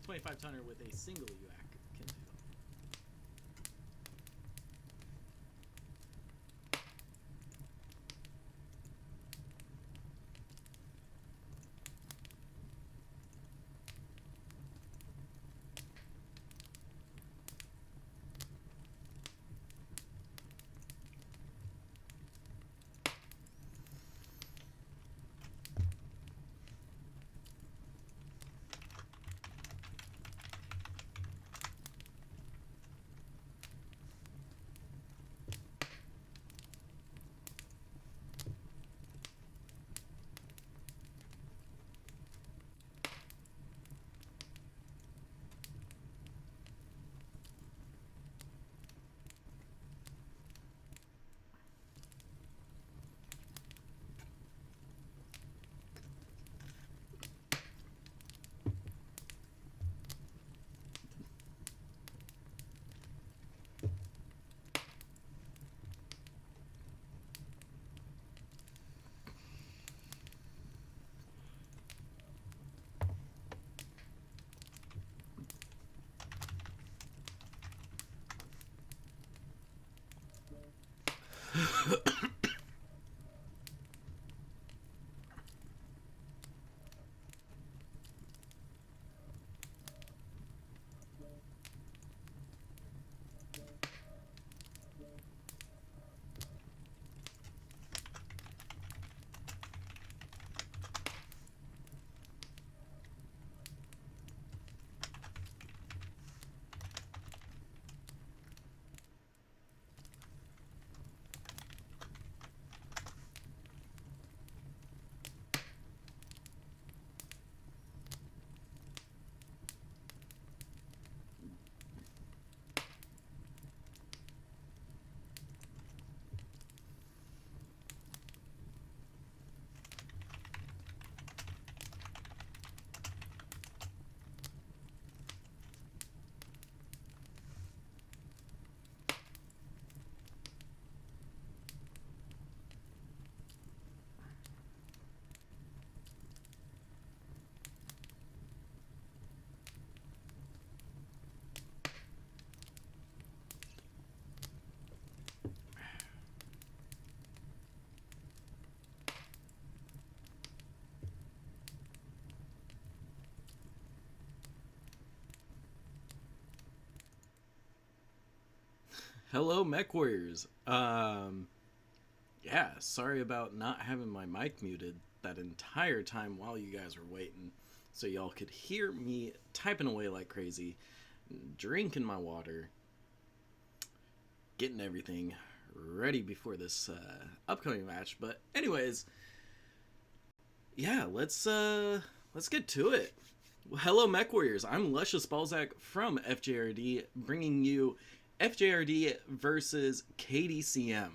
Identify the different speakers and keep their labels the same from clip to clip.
Speaker 1: 25 tonner with a single UAC can do. Hello, Mech Warriors. Yeah, sorry about not having my mic muted that entire time while you guys were waiting, so y'all could hear me typing away like crazy, drinking my water, getting everything ready before this upcoming match. But anyways, yeah, let's get to it. Hello, Mech Warriors. I'm Luscious Balzac from FJRD, bringing you FJRD versus KDCM.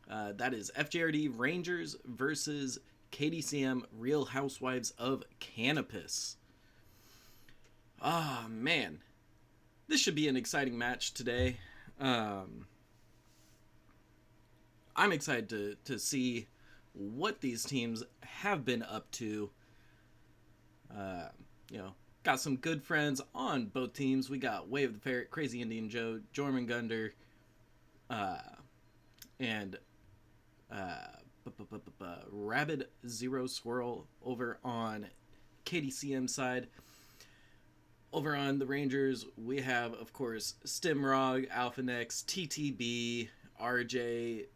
Speaker 1: That is FJRD Rangers versus KDCM Real Housewives of Canopus. Ah, man. This should be an exciting match today. I'm excited to see what these teams have been up to. Got some good friends on both teams. We got Wave the Ferret, Crazy Indian Joe, Jormungandr, and Rabid Zero Swirl over on KDCM side. Over on the Rangers, we have, of course, Stimrog, Alphanex, TTB, RJ.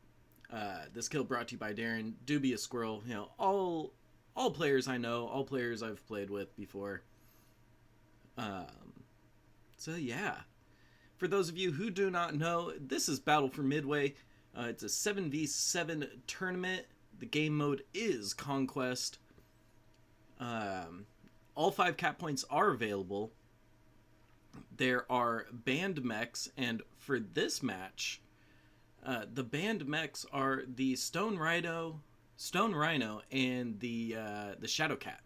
Speaker 1: This kill brought to you by Darren, Dubious Squirrel. All players I know, all players I've played with before. So yeah, for those of you who do not know, this is Battle for Midway. It's a 7v7 tournament. The game mode is Conquest. All 5 cap points are available. There are banned mechs, and for this match, the banned mechs are the Stone Rhino, and the Shadowcat.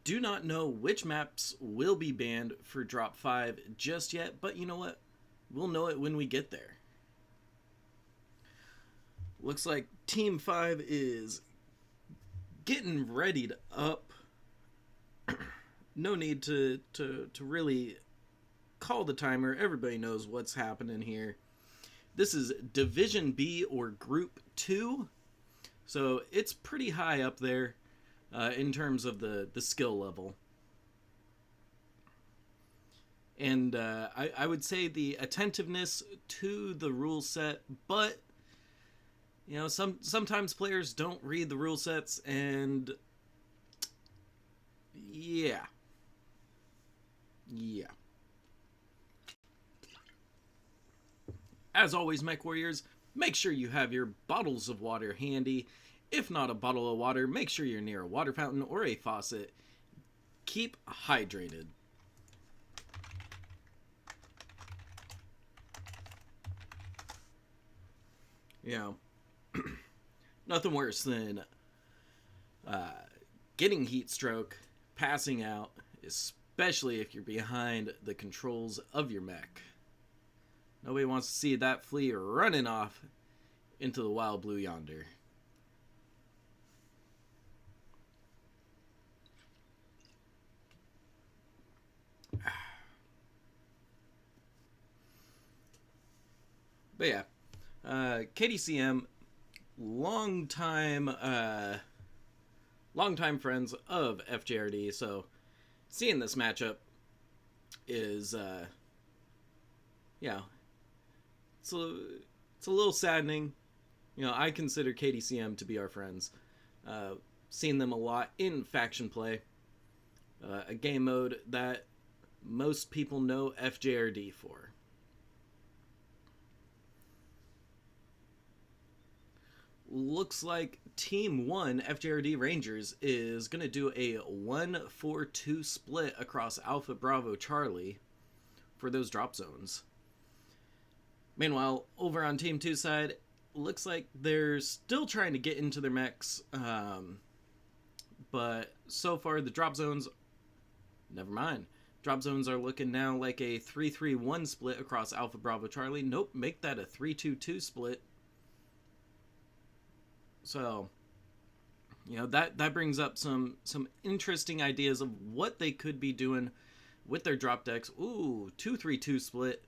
Speaker 1: Do not know which maps will be banned for Drop 5 just yet, but you know what? We'll know it when we get there. Looks like Team 5 is getting readied up. no need to really call the timer. Everybody knows what's happening here. This is Division B or Group 2. So it's pretty high up there in terms of the skill level. And I would say the attentiveness to the rule set, but you know, sometimes players don't read the rule sets, and yeah. As always, Mech Warriors, make sure you have your bottles of water handy. If not a bottle of water, make sure you're near a water fountain or a faucet. Keep hydrated. You know, nothing worse than getting heat stroke, passing out, especially if you're behind the controls of your mech. Nobody wants to see that flea running off into the wild blue yonder. But yeah, KDCM, longtime friends of FJRD, so seeing this matchup is, yeah, it's a little saddening. You know, I consider KDCM to be our friends. Seen them a lot in faction play, a game mode that most people know FJRD for. Looks like Team 1, FJRD Rangers, is going to do a 1-4-2 split across Alpha Bravo Charlie for those drop zones. Meanwhile, over on Team 2 side, looks like they're still trying to get into their mechs, but so far the drop zones, never mind. Drop zones are looking now like a 3-3-1 split across Alpha Bravo Charlie. Nope, make that a 3-2-2 split. So, you know, that brings up some interesting ideas of what they could be doing with their drop decks. Ooh, 2-3-2 split.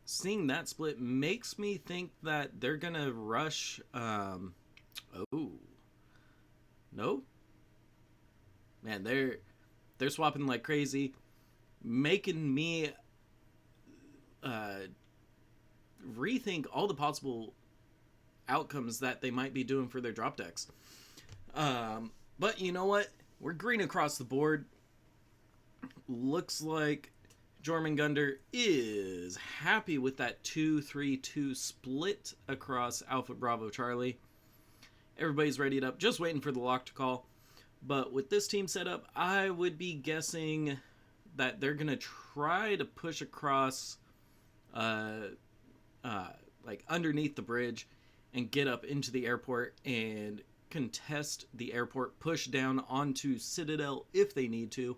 Speaker 1: Seeing that split makes me think that they're gonna rush. Oh, no, man, they're swapping like crazy, making me rethink all the possible outcomes that they might be doing for their drop decks. But you know what? We're green across the board. Looks like Jormungandr is happy with that 2-3-2 split across Alpha Bravo Charlie. Everybody's readied up, just waiting for the lock to call. But with this team setup, I would be guessing that they're going to try to push across like underneath the bridge and get up into the airport and contest the airport, push down onto Citadel if they need to.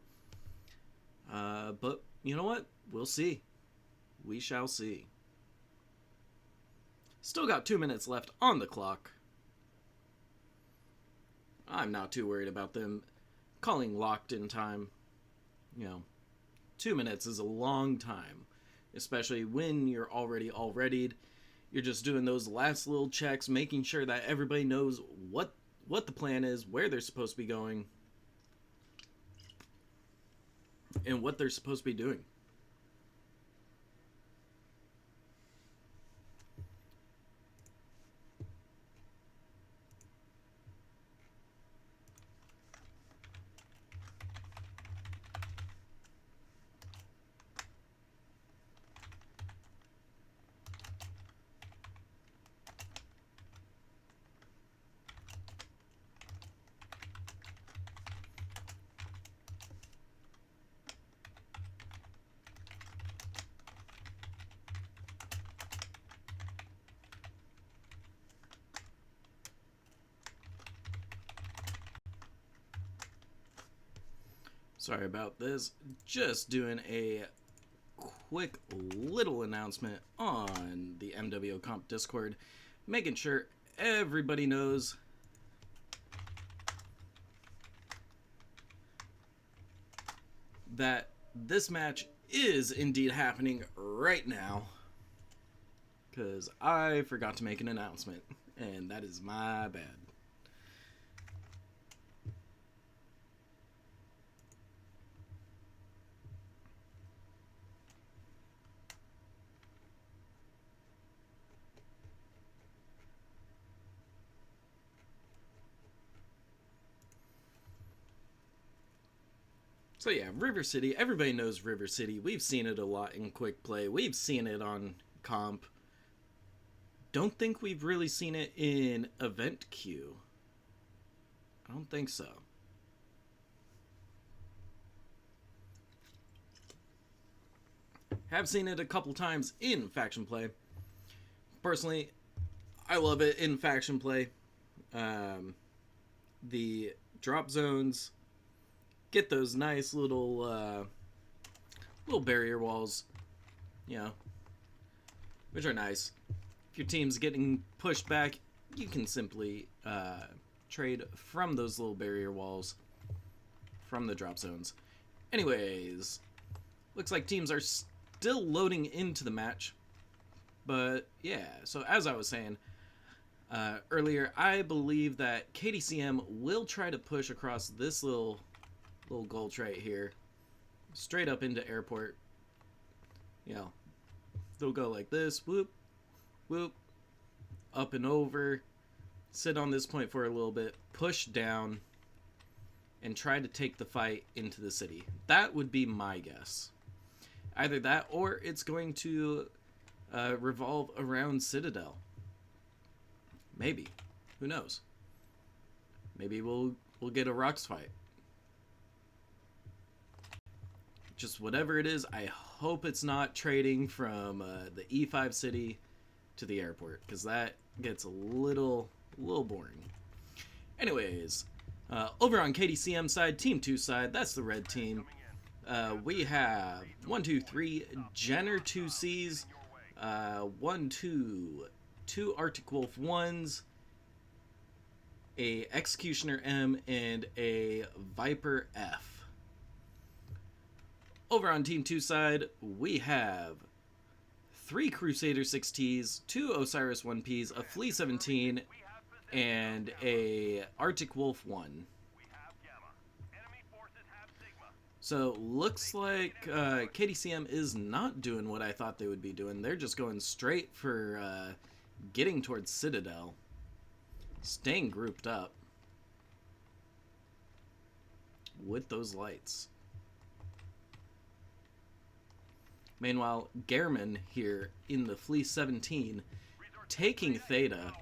Speaker 1: But you know what? We'll see. We shall see. Still got 2 minutes left on the clock. I'm not too worried about them calling locked in time. You know, 2 minutes is a long time, especially when you're already all readied. You're just doing those last little checks, making sure that everybody knows what the plan is, where they're supposed to be going, and what they're supposed to be doing. Sorry about this. Just doing a quick little announcement on the MWO Comp Discord, making sure everybody knows that this match is indeed happening right now, because I forgot to make an announcement, and that is my bad. So yeah, River City, everybody knows River City. We've seen it a lot in Quick Play. We've seen it on Comp. Don't think we've really seen it in Event Queue. I don't think so. Have seen it a couple times in Faction Play. Personally, I love it in Faction Play. The drop zones... Get those nice little barrier walls, you know, which are nice. If your team's getting pushed back, you can simply trade from those little barrier walls from the drop zones. Anyways, looks like teams are still loading into the match. But yeah, so as I was saying earlier, I believe that KDCM will try to push across this little gulch right here, straight up into airport. You know, they'll go like this, whoop, whoop, up and over, sit on this point for a little bit, push down, and try to take the fight into the city. That would be my guess. Either that, or it's going to revolve around Citadel. Maybe. Who knows? Maybe we'll get a Rocks fight. Just whatever it is, I hope it's not trading from the E5 city to the airport, because that gets a little boring. Anyways, over on KDCM side, Team 2 side, that's the red team. We have 1, 2, 3 Jenner 2Cs, 1, 2 Arctic Wolf 1s, a Executioner M, and a Viper F. Over on Team 2 side, we have 3 Crusader 6Ts, 2 Osiris 1Ps, a Flea 17, and a Arctic Wolf 1. So, looks like KDCM is not doing what I thought they would be doing. They're just going straight for getting towards Citadel. Staying grouped up with those lights. Meanwhile, Gehrman here in the Flea 17, taking Theta,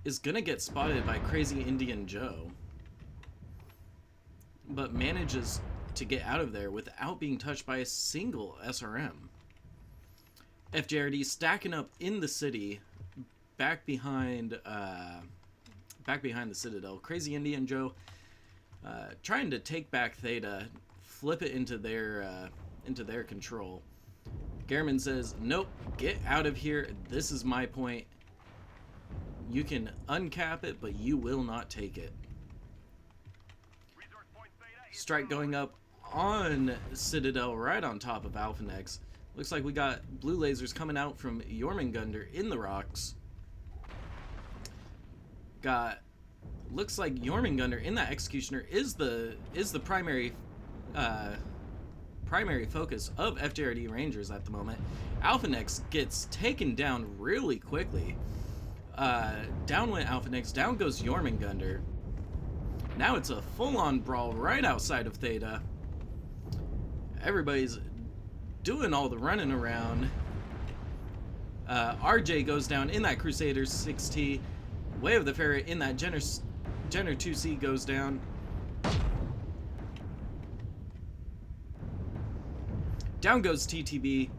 Speaker 1: is gonna get spotted by Crazy Indian Joe, but manages to get out of there without being touched by a single SRM. FJRD stacking up in the city, back behind the Citadel. Crazy Indian Joe trying to take back Theta, flip it into their control. Gehrman says, nope, get out of here. This is my point. You can uncap it, but you will not take it. Strike going up on Citadel right on top of Alphanex. Looks like we got blue lasers coming out from Jormungandr in the rocks. Looks like Jormungandr in that Executioner is the primary focus of FJRD Rangers at the moment. Alphanex gets taken down really quickly. Down went Alphanex, down goes Jormungandr. Now it's a full-on brawl right outside of Theta. Everybody's doing all the running around. RJ goes down in that Crusader 6T. Way of the Ferret in that Jenner 2C goes down. Down goes TTB.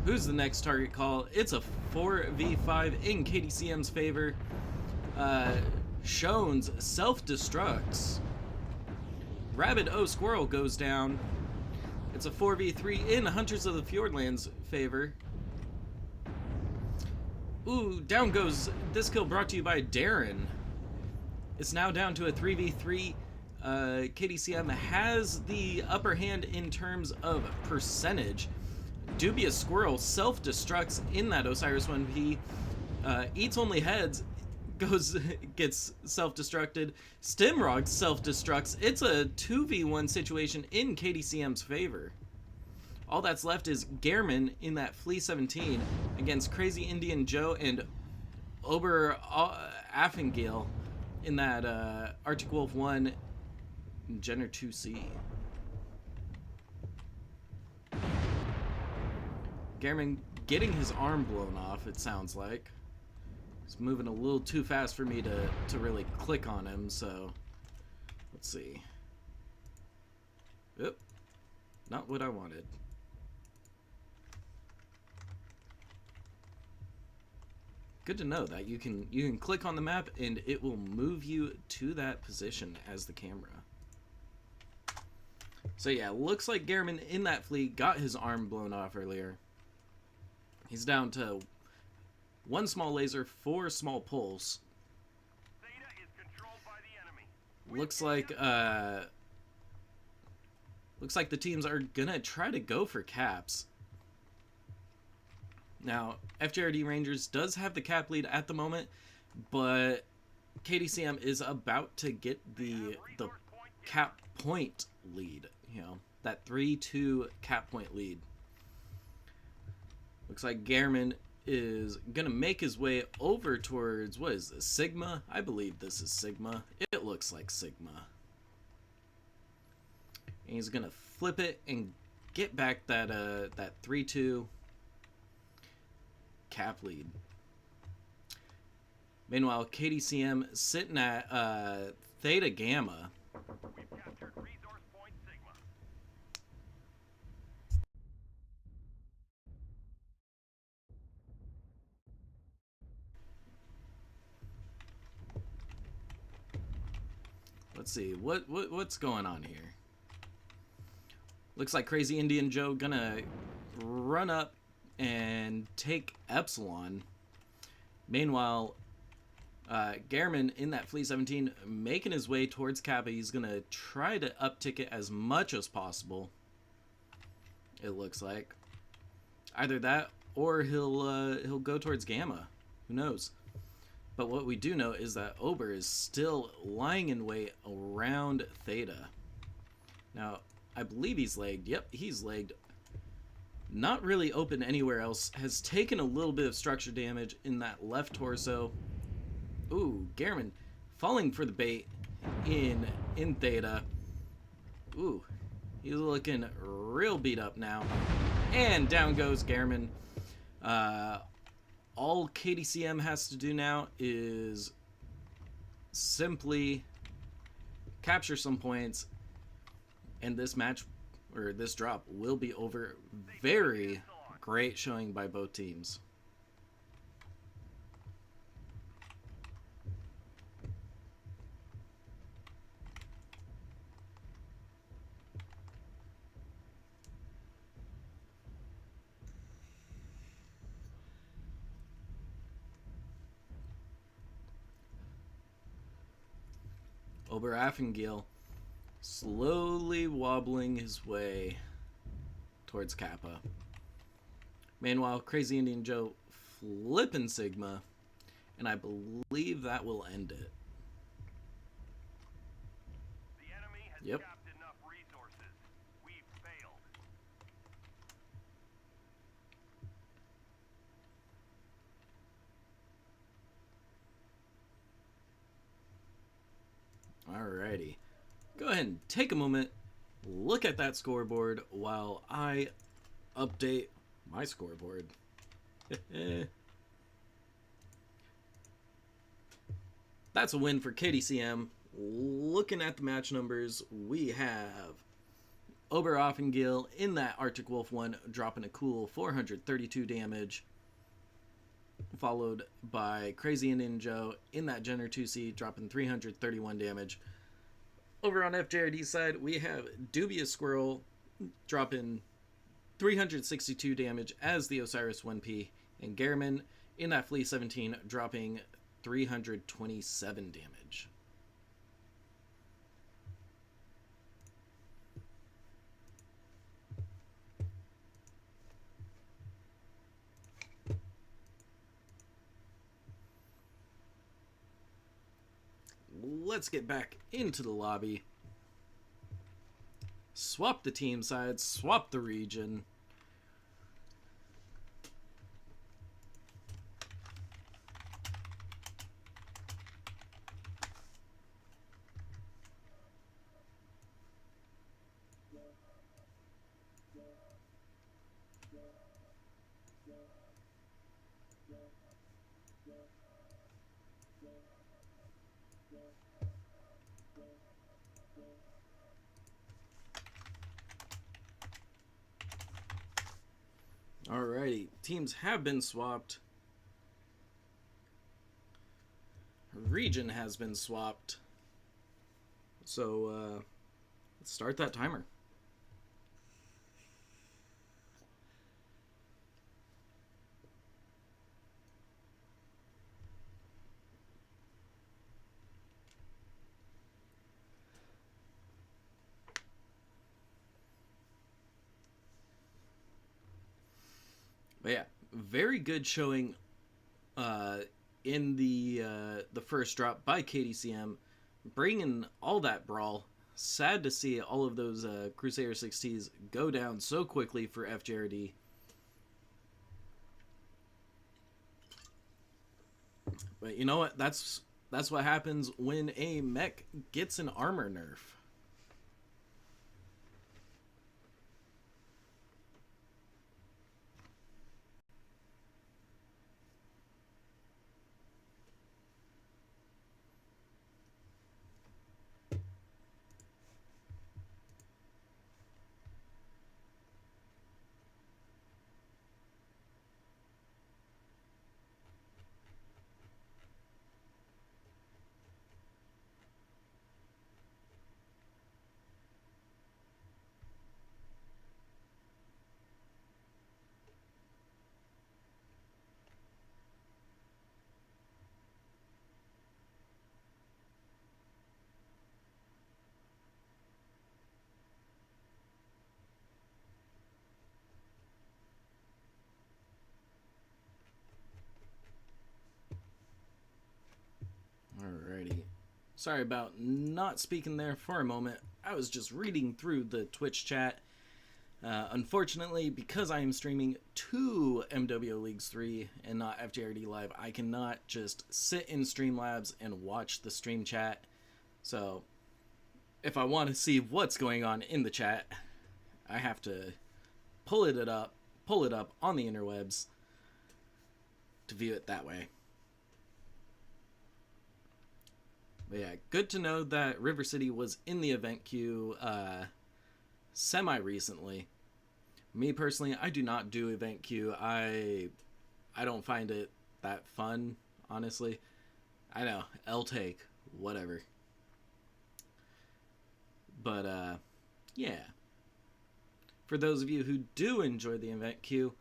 Speaker 1: Who's the next target call? It's a 4v5 in KDCM's favor. Shones self-destructs. Rabid O Squirrel goes down. It's a 4v3 in Hunters of the Fjordlands' favor. Ooh, down goes this kill brought to you by Darren. It's now down to a 3v3. KDCM has the upper hand in terms of percentage. Dubious Squirrel self-destructs in that Osiris 1P, eats only heads, gets self-destructed. Stimrog self-destructs. It's a 2v1 situation in KDCM's favor. All that's left is Gehrman in that Flea 17 against Crazy Indian Joe and Ober Affengale in that Arctic Wolf 1 Jenner 2C. Gehrman getting his arm blown off, it sounds like. He's moving a little too fast for me to really click on him, so let's see. Oop, not what I wanted. Good to know that you can click on the map and it will move you to that position as the camera. So yeah, looks like Gehrman in that fleet got his arm blown off earlier. He's down to 1 small laser, 4 small pulse.
Speaker 2: Theta is controlled by the enemy.
Speaker 1: Looks like the teams are gonna try to go for caps. Now, FJRD Rangers does have the cap lead at the moment, but KDCM is about to get the cap point lead. You know, that 3-2 cap point lead. Looks like Gehrman is gonna make his way over towards, what is this, Sigma? I believe this is Sigma. It looks like Sigma. And he's gonna flip it and get back that 3-2 cap lead. Meanwhile, KDCM sitting at Theta Gamma.
Speaker 2: We've captured resource point Sigma.
Speaker 1: Let's see what's going on here. Looks like Crazy Indian Joe gonna run up and take Epsilon. Meanwhile, Gehrman in that Flea 17 making his way towards Kappa. He's gonna try to uptick it as much as possible. It looks like either that or he'll go towards Gamma. Who knows? But what we do know is that Ober is still lying in wait around Theta. Now, I believe he's lagged. Yep, he's lagged. Not really open anywhere else. Has taken a little bit of structure damage in that left torso. Ooh, Gehrman falling for the bait in Theta. Ooh, he's looking real beat up now. And down goes Gehrman. All KDCM has to do now is simply capture some points, and this match, or this drop, will be over. Very great showing by both teams. Ober Affengale slowly wobbling his way towards Kappa. Meanwhile, Crazy Indian Joe flipping Sigma, and I believe that will end it.
Speaker 2: The enemy has
Speaker 1: Yep.
Speaker 2: capped enough resources. We've failed.
Speaker 1: Alrighty. Go ahead and take a moment, look at that scoreboard while I update my scoreboard. That's a win for KDCM. Looking at the match numbers, we have Ober Offengill in that Arctic Wolf 1 dropping a cool 432 damage, followed by Crazy Indian Joe in that Jenner 2C dropping 331 damage. Over on FJRD side, we have Dubious Squirrel dropping 362 damage as the Osiris 1P, and Gehrman in that Flea 17 dropping 327 damage. let's get back into the lobby. Swap the team sides, swap the region. Alrighty, teams have been swapped. Region has been swapped. So, let's start that timer. But yeah, very good showing in the first drop by KDCM, bringing all that brawl. Sad to see all of those Crusader 6Ts go down so quickly for FJRD. But you know what? That's what happens when a mech gets an armor nerf. Alrighty. Sorry about not speaking there for a moment. I was just reading through the Twitch chat. Unfortunately, because I am streaming to MWO Leagues 3 and not FJRD Live, I cannot just sit in Streamlabs and watch the stream chat. So, if I want to see what's going on in the chat, I have to pull it up on the interwebs to view it that way. But yeah, good to know that River City was in the event queue semi-recently. Me personally, I do not do event queue. I don't find it that fun, honestly. I know, L-take, whatever. But, yeah. For those of you who do enjoy the event queue,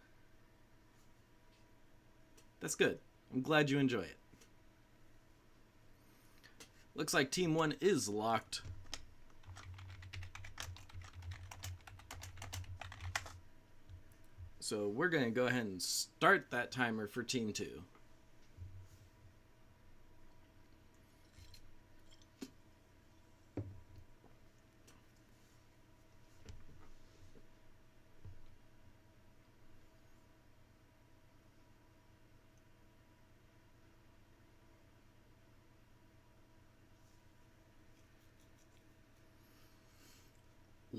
Speaker 1: that's good. I'm glad you enjoy it. Looks like Team 1 is locked. So we're going to go ahead and start that timer for Team 2.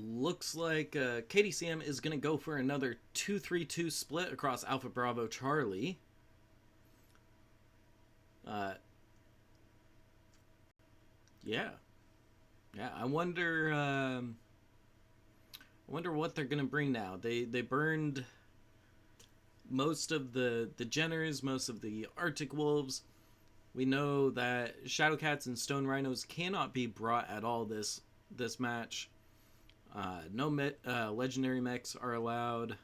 Speaker 1: Looks like KDCM is going to go for another 2-3-2 split across Alpha Bravo Charlie. Yeah. I wonder what they're going to bring now. They burned most of the Jenners, most of the Arctic Wolves. We know that Shadowcats and Stone Rhinos cannot be brought at all this match. No legendary mechs are allowed.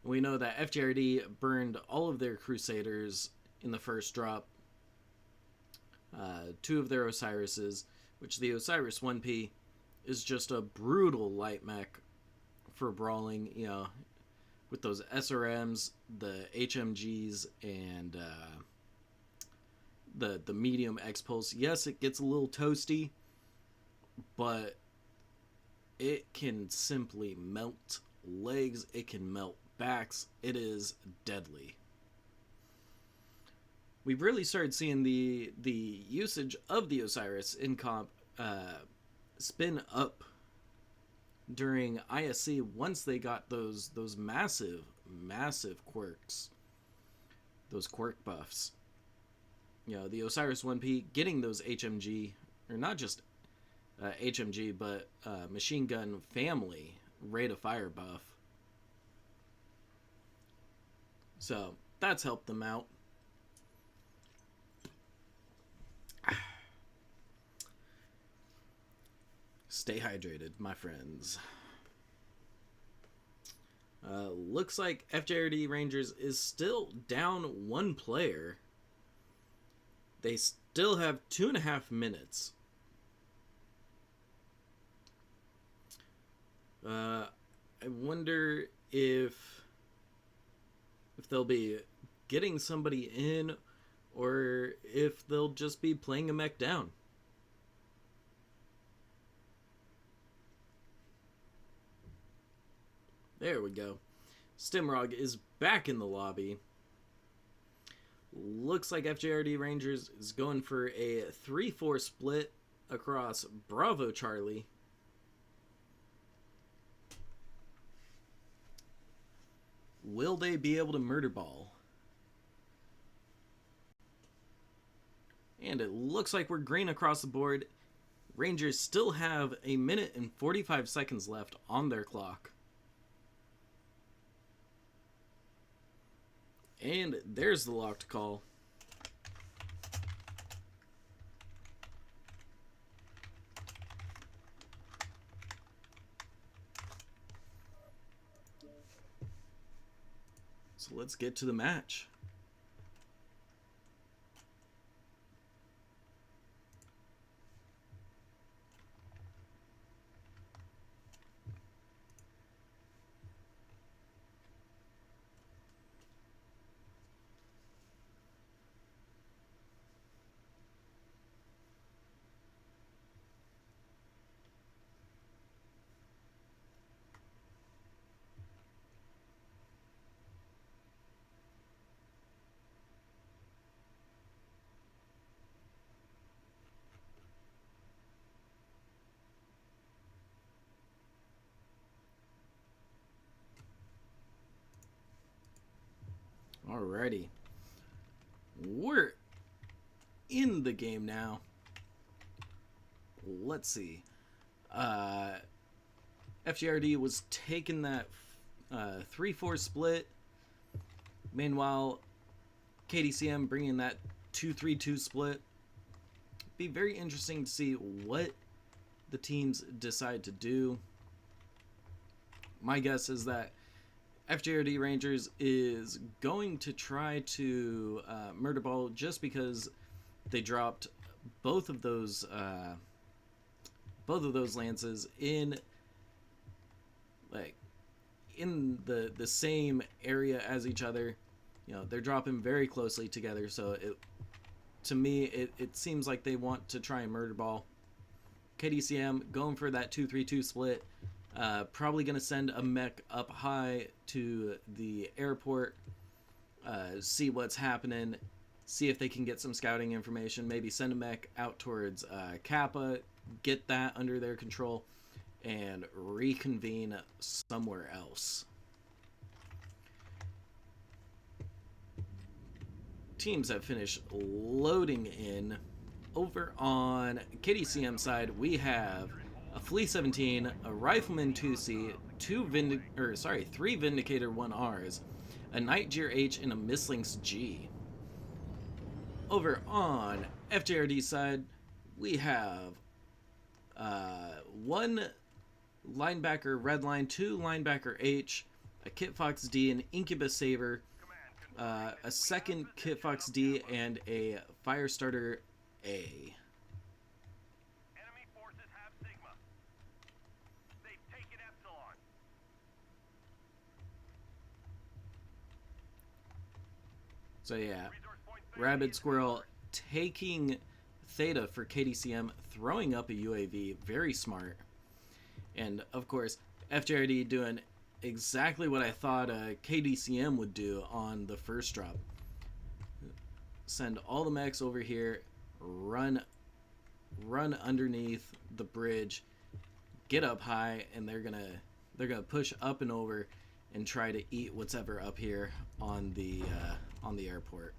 Speaker 1: We know that FJRD burned all of their Crusaders in the first drop. 2 of their Osirises, which the Osiris 1P is just a brutal light mech for brawling, with those SRMs, the HMGs, and the medium X Pulse. Yes, it gets a little toasty, but it can simply melt legs. It can melt backs. It is deadly. We've really started seeing the usage of the Osiris in comp spin up during ISC once they got those massive quirks, those quirk buffs. You know, the Osiris 1P getting those HMG, or not just HMG, but machine gun family rate of fire buff. So that's helped them out. Stay hydrated, my friends. Looks like FJRD Rangers is still down one player. They still have 2.5 minutes. I wonder if they'll be getting somebody in, or if they'll just be playing a mech down. There we go. Stimrog is back in the lobby. Looks like FJRD Rangers is going for a 3-4 split across Bravo Charlie. Will they be able to murder ball? And it looks like we're green across the board. Rangers still have 1 minute and 45 seconds left on their clock. And there's the locked call. So let's get to the match. Alrighty. We're in the game now. Let's see. FJRD was taking that 3-4 split. Meanwhile, KDCM bringing that 2-3-2 split. Be very interesting to see what the teams decide to do. My guess is that FJRD Rangers is going to try to murder ball just because they dropped both of those lances in the same area as each other. You know, they're dropping very closely together, so to me it seems like they want to try and murder ball. KDCM going for that 2-3-2 split. Probably going to send a mech up high to the airport, see what's happening, see if they can get some scouting information, maybe send a mech out towards Kappa, get that under their control, and reconvene somewhere else. Teams have finished loading in. Over on KDCM side, we have a Flea 17, a Rifleman 2C, 3 Vindicator 1Rs, a Nightgear H, and a Mislinks G. Over on FJRD side, we have 1 linebacker Redline, 2 linebacker H, a Kit Fox D, an Incubus Saber, a second Kit Fox D, and a Firestarter A.
Speaker 2: Enemy forces have Sigma. They've taken Epsilon.
Speaker 1: So yeah,
Speaker 2: Resource point
Speaker 1: Rabid Squirrel taking Theta for KDCM, throwing up a UAV. Very smart. And, of course, FJRD doing exactly what I thought KDCM would do on the first drop. Send all the mechs over here, run underneath the bridge, get up high, and they're gonna push up and over and try to eat what's ever up here on the airport.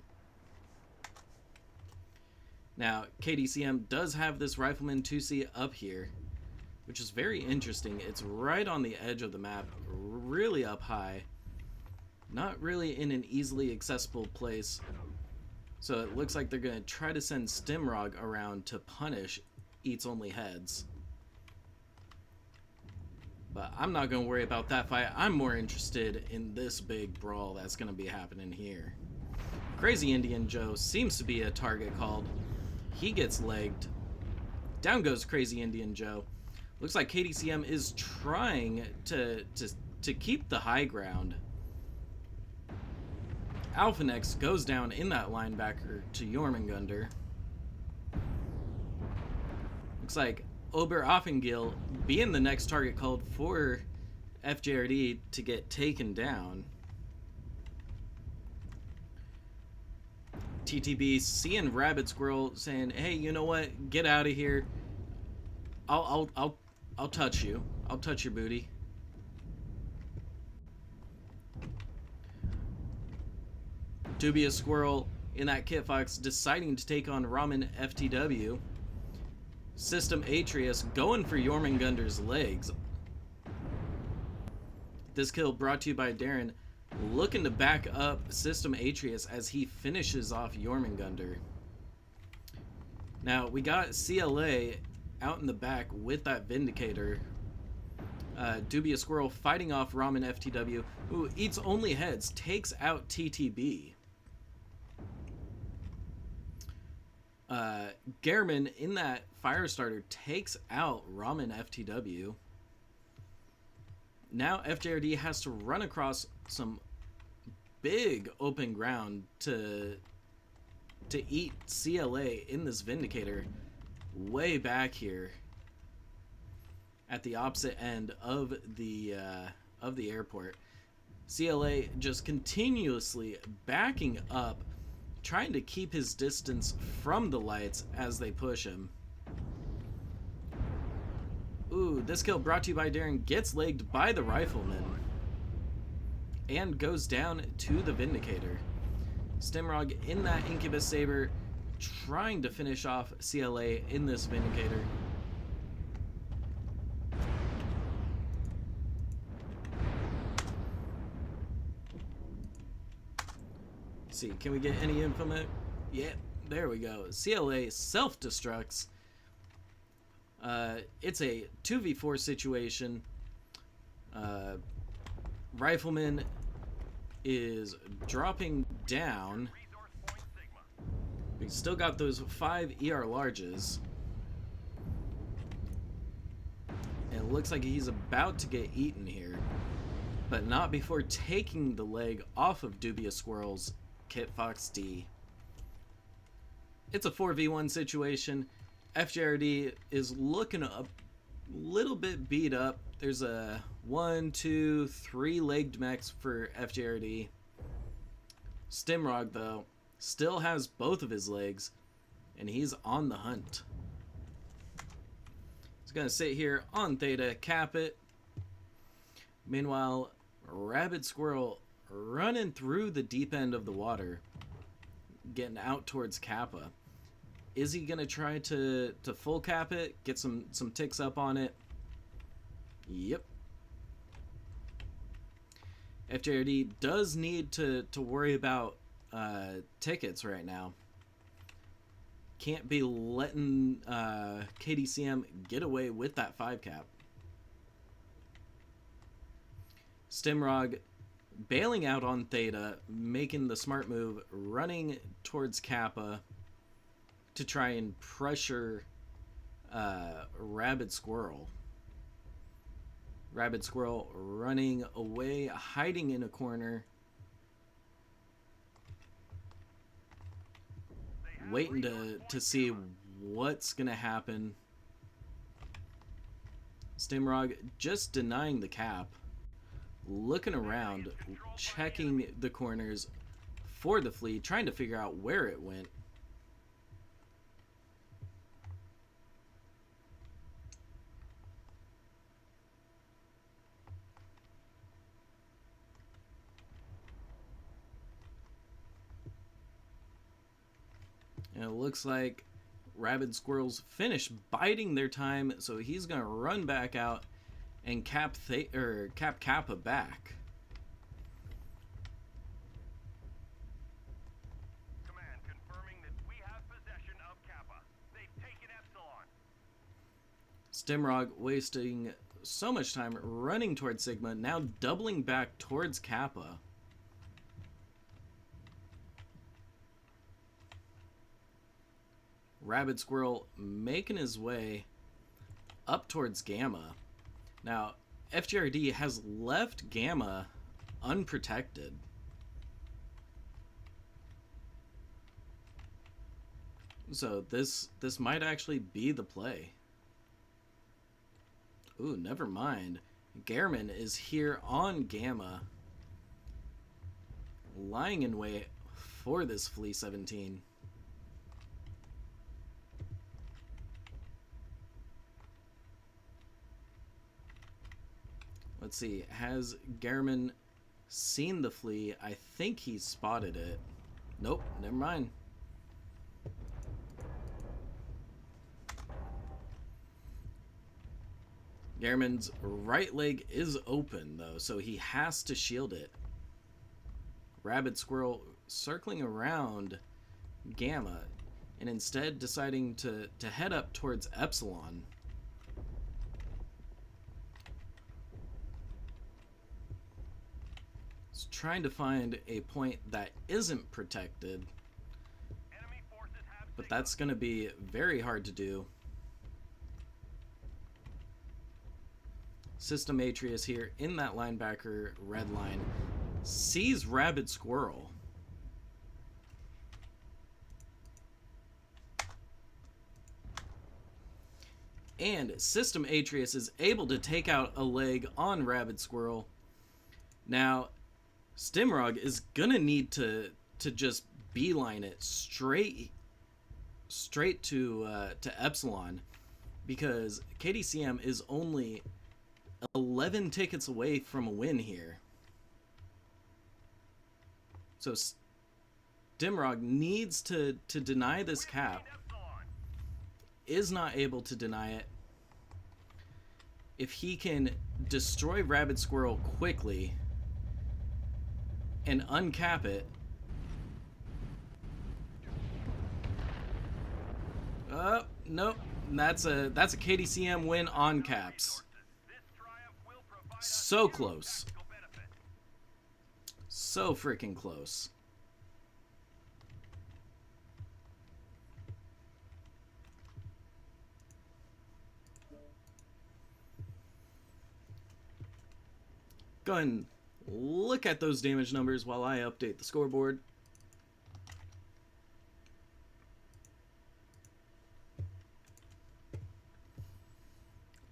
Speaker 1: Now, KDCM does have this Rifleman 2C up here, which is very interesting. It's right on the edge of the map, really up high, not really in an easily accessible place. So it looks like they're going to try to send Stimrog around to punish Eats Only Heads. But I'm not going to worry about that fight. I'm more interested in this big brawl that's going to be happening here. Crazy Indian Joe seems to be a target called. He gets legged. Down goes Crazy Indian Joe. Looks like KDCM is trying to keep the high ground. Alphanex goes down in that linebacker to Jormungandr. Looks like Oberoffengill being the next target called for FJRD to get taken down. TTB seeing Rabbit Squirrel saying, "Hey, you know what? Get out of here. I'll touch you. I'll touch your booty." Dubious Squirrel in that Kit Fox deciding to take on Ramen FTW. System Atreus going for Jormungandr's legs. This kill brought to you by Darren, looking to back up System Atreus as he finishes off Jormungandr. Now, we got CLA out in the back with that Vindicator. Dubious Squirrel fighting off Ramen FTW, who Eats Only Heads, takes out TTB. Gehrman in that Firestarter takes out Ramen FTW. Now FJRD has to run across some big open ground to eat CLA in this Vindicator way back here at the opposite end of the airport. CLA just continuously backing up, trying to keep his distance from the lights as they push him. Ooh, this kill brought to you by Darren gets legged by the Rifleman and goes down to the Vindicator. Stimrog in that Incubus Saber trying to finish off CLA in this Vindicator. See, can we get any info? Yeah, there we go. CLA self-destructs. It's a 2v4 situation. Rifleman is dropping down. We still got those 5 ER larges. And it looks like he's about to get eaten here. But not before taking the leg off of Dubious Squirrel's Kit Fox D. It's a 4v1 situation. FJRD is looking a little bit beat up. There's a 1, 2, 3 legged mechs for FJRD. Stimrog, though, still has both of his legs, and he's on the hunt. He's going to sit here on Theta, cap it. Meanwhile, Rabbit Squirrel running through the deep end of the water, getting out towards Kappa. Is he going to try to full cap it, get some ticks up on it? Yep. FJRD does need to worry about tickets right now. Can't be letting KDCM get away with that 5 cap. Stimrog bailing out on Theta, making the smart move, running towards Kappa to try and pressure Rabbit Squirrel. Rabbit Squirrel running away, hiding in a corner. waiting to see what's gonna happen. Stimrog just denying the cap, looking around, checking the corners for the flea, trying to figure out where it went. And it looks like Rabid Squirrels finished biding their time, so he's gonna run back out and cap Kappa back.
Speaker 2: Command confirming that we have possession of Kappa. They've taken Epsilon.
Speaker 1: Stimrog wasting so much time running towards Sigma, now doubling back towards Kappa. Rabid Squirrel making his way up towards Gamma. Now, FJRD has left Gamma unprotected. So this might actually be the play. Ooh, never mind. Gehrman is here on Gamma, lying in wait for this Flea 17. Let's see, has Gehrman seen the flea? I think he's spotted it. Nope, never mind. Gehrman's right leg is open, though, so he has to shield it. Rabid Squirrel circling around Gamma, and instead deciding to head up towards Epsilon. Trying to find a point that isn't protected, but that's going to be very hard to do. System Atreus here in that linebacker red line sees Rabid Squirrel. And System Atreus is able to take out a leg on Rabid Squirrel. Now, Stimrog is gonna need to just beeline it straight to Epsilon, because KDCM is only 11 tickets away from a win here. So Stimrog needs to deny this cap. Is not able to deny it. If he can destroy Rabid Squirrel quickly and uncap it. Nope. That's a KDCM win on caps. So close. So freaking close. Go ahead and look at those damage numbers while I update the scoreboard.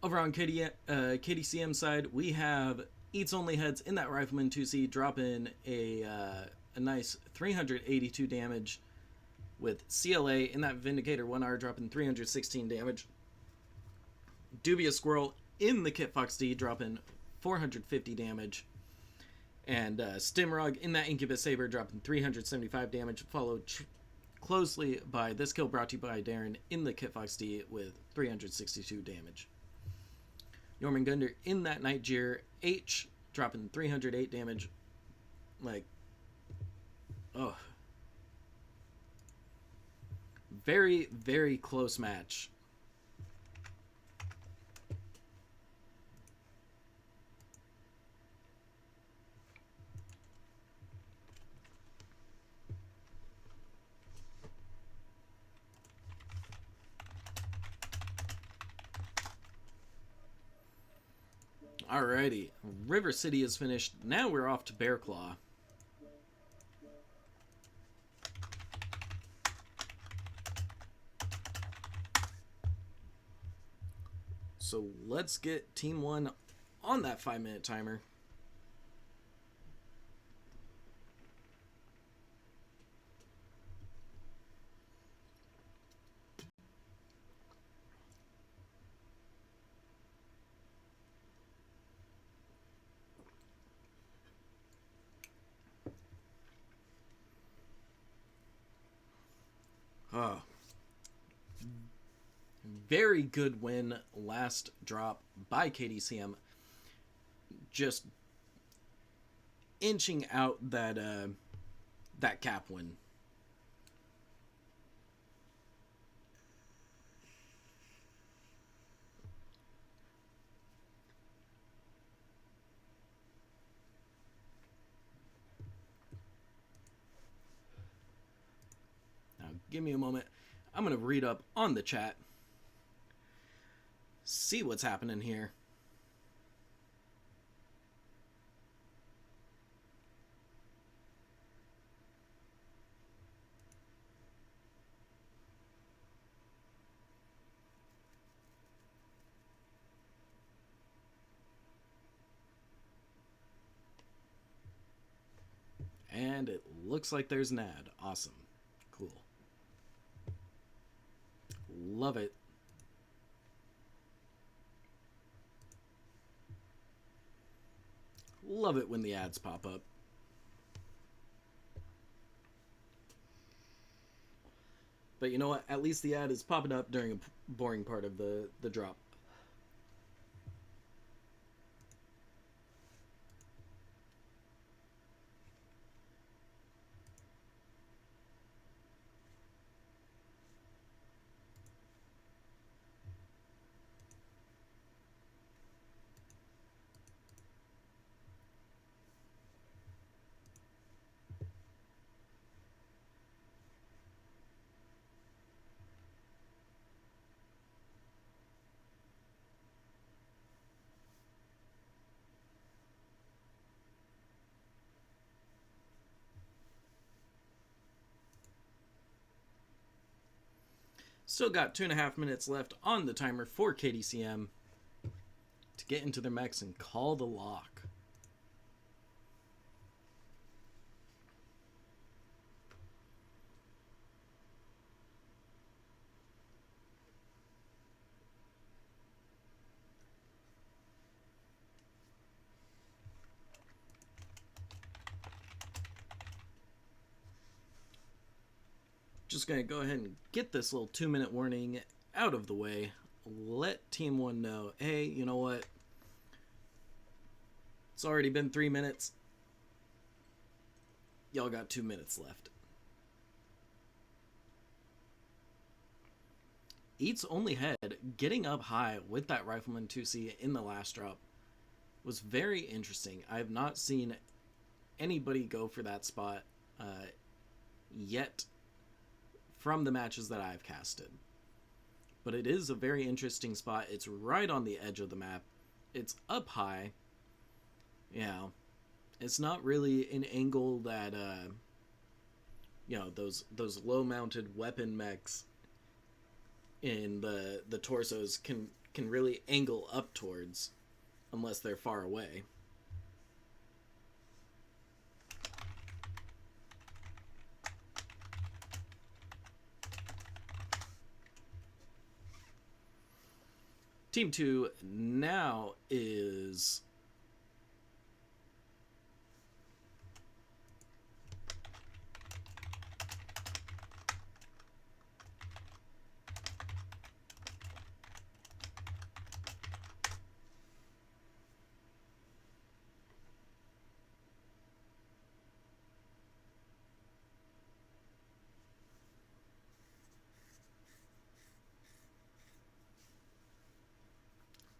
Speaker 1: Over on KDCM side, we have Eats Only Heads in that Rifleman 2C dropping a nice 382 damage, with CLA in that Vindicator 1R dropping 316 damage. Dubious Squirrel in the Kit Fox D dropping 450 damage. And Stimrog in that Incubus Saber dropping 375 damage, followed closely by this kill brought to you by Darren in the Kit Fox D with 362 damage. Jormungandr in that Nightjeer H dropping 308 damage. Like, oh. Very, very close match. Alrighty, River City is finished. Now we're off to Bear Claw. So let's get Team 1 on that 5-minute timer. Oh. Very good win last drop by KDCM. Just inching out that cap win. Now, give me a moment. I'm going to read up on the chat. See what's happening here. And it looks like there's an ad. Awesome. Cool. Love it. Love it when the ads pop up. But you know what? At least the ad is popping up during a boring part of the drop. Still got 2.5 minutes left on the timer for KDCM to get into their mechs and call the lock. Just going to go ahead and get this little 2-minute warning out of the way. Let Team 1 know, hey, you know what? It's already been 3 minutes. Y'all got 2 minutes left. Eats only head getting up high with that Rifleman 2C in the last drop was very interesting. I have not seen anybody go for that spot yet from the matches that I've casted. But it is a very interesting spot. It's right on the edge of the map. It's up high. Yeah. It's not really an angle that you know, those low mounted weapon mechs in the torsos can really angle up towards unless they're far away. Team 2 now is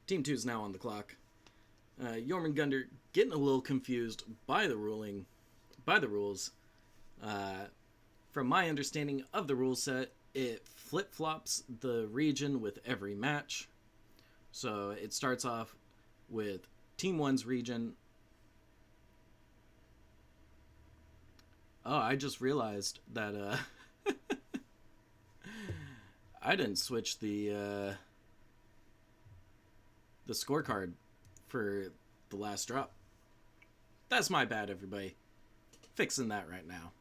Speaker 1: Team 2 is now on the clock. Jormungandr getting a little confused by the rules. From my understanding of the rule set, it flip-flops the region with every match. So it starts off with Team 1's region. Oh, I just realized that I didn't switch the the scorecard for the last drop. That's my bad, everybody. Fixing that right now.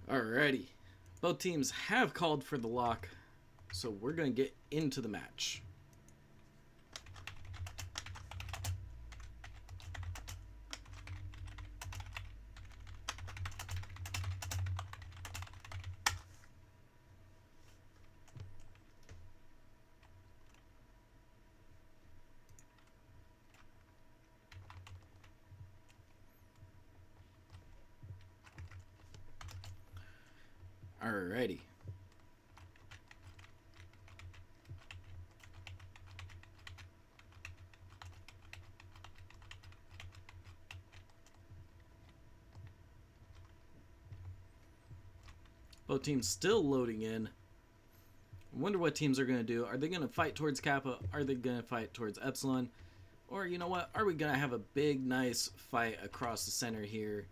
Speaker 1: Alrighty. Both teams have called for the lock, so we're going to get into the match. Alrighty. Both teams still loading in. I wonder what teams are going to do. Are they going to fight towards Kappa? Are they going to fight towards Epsilon? Or, you know what? Are we going to have a big, nice fight across the center here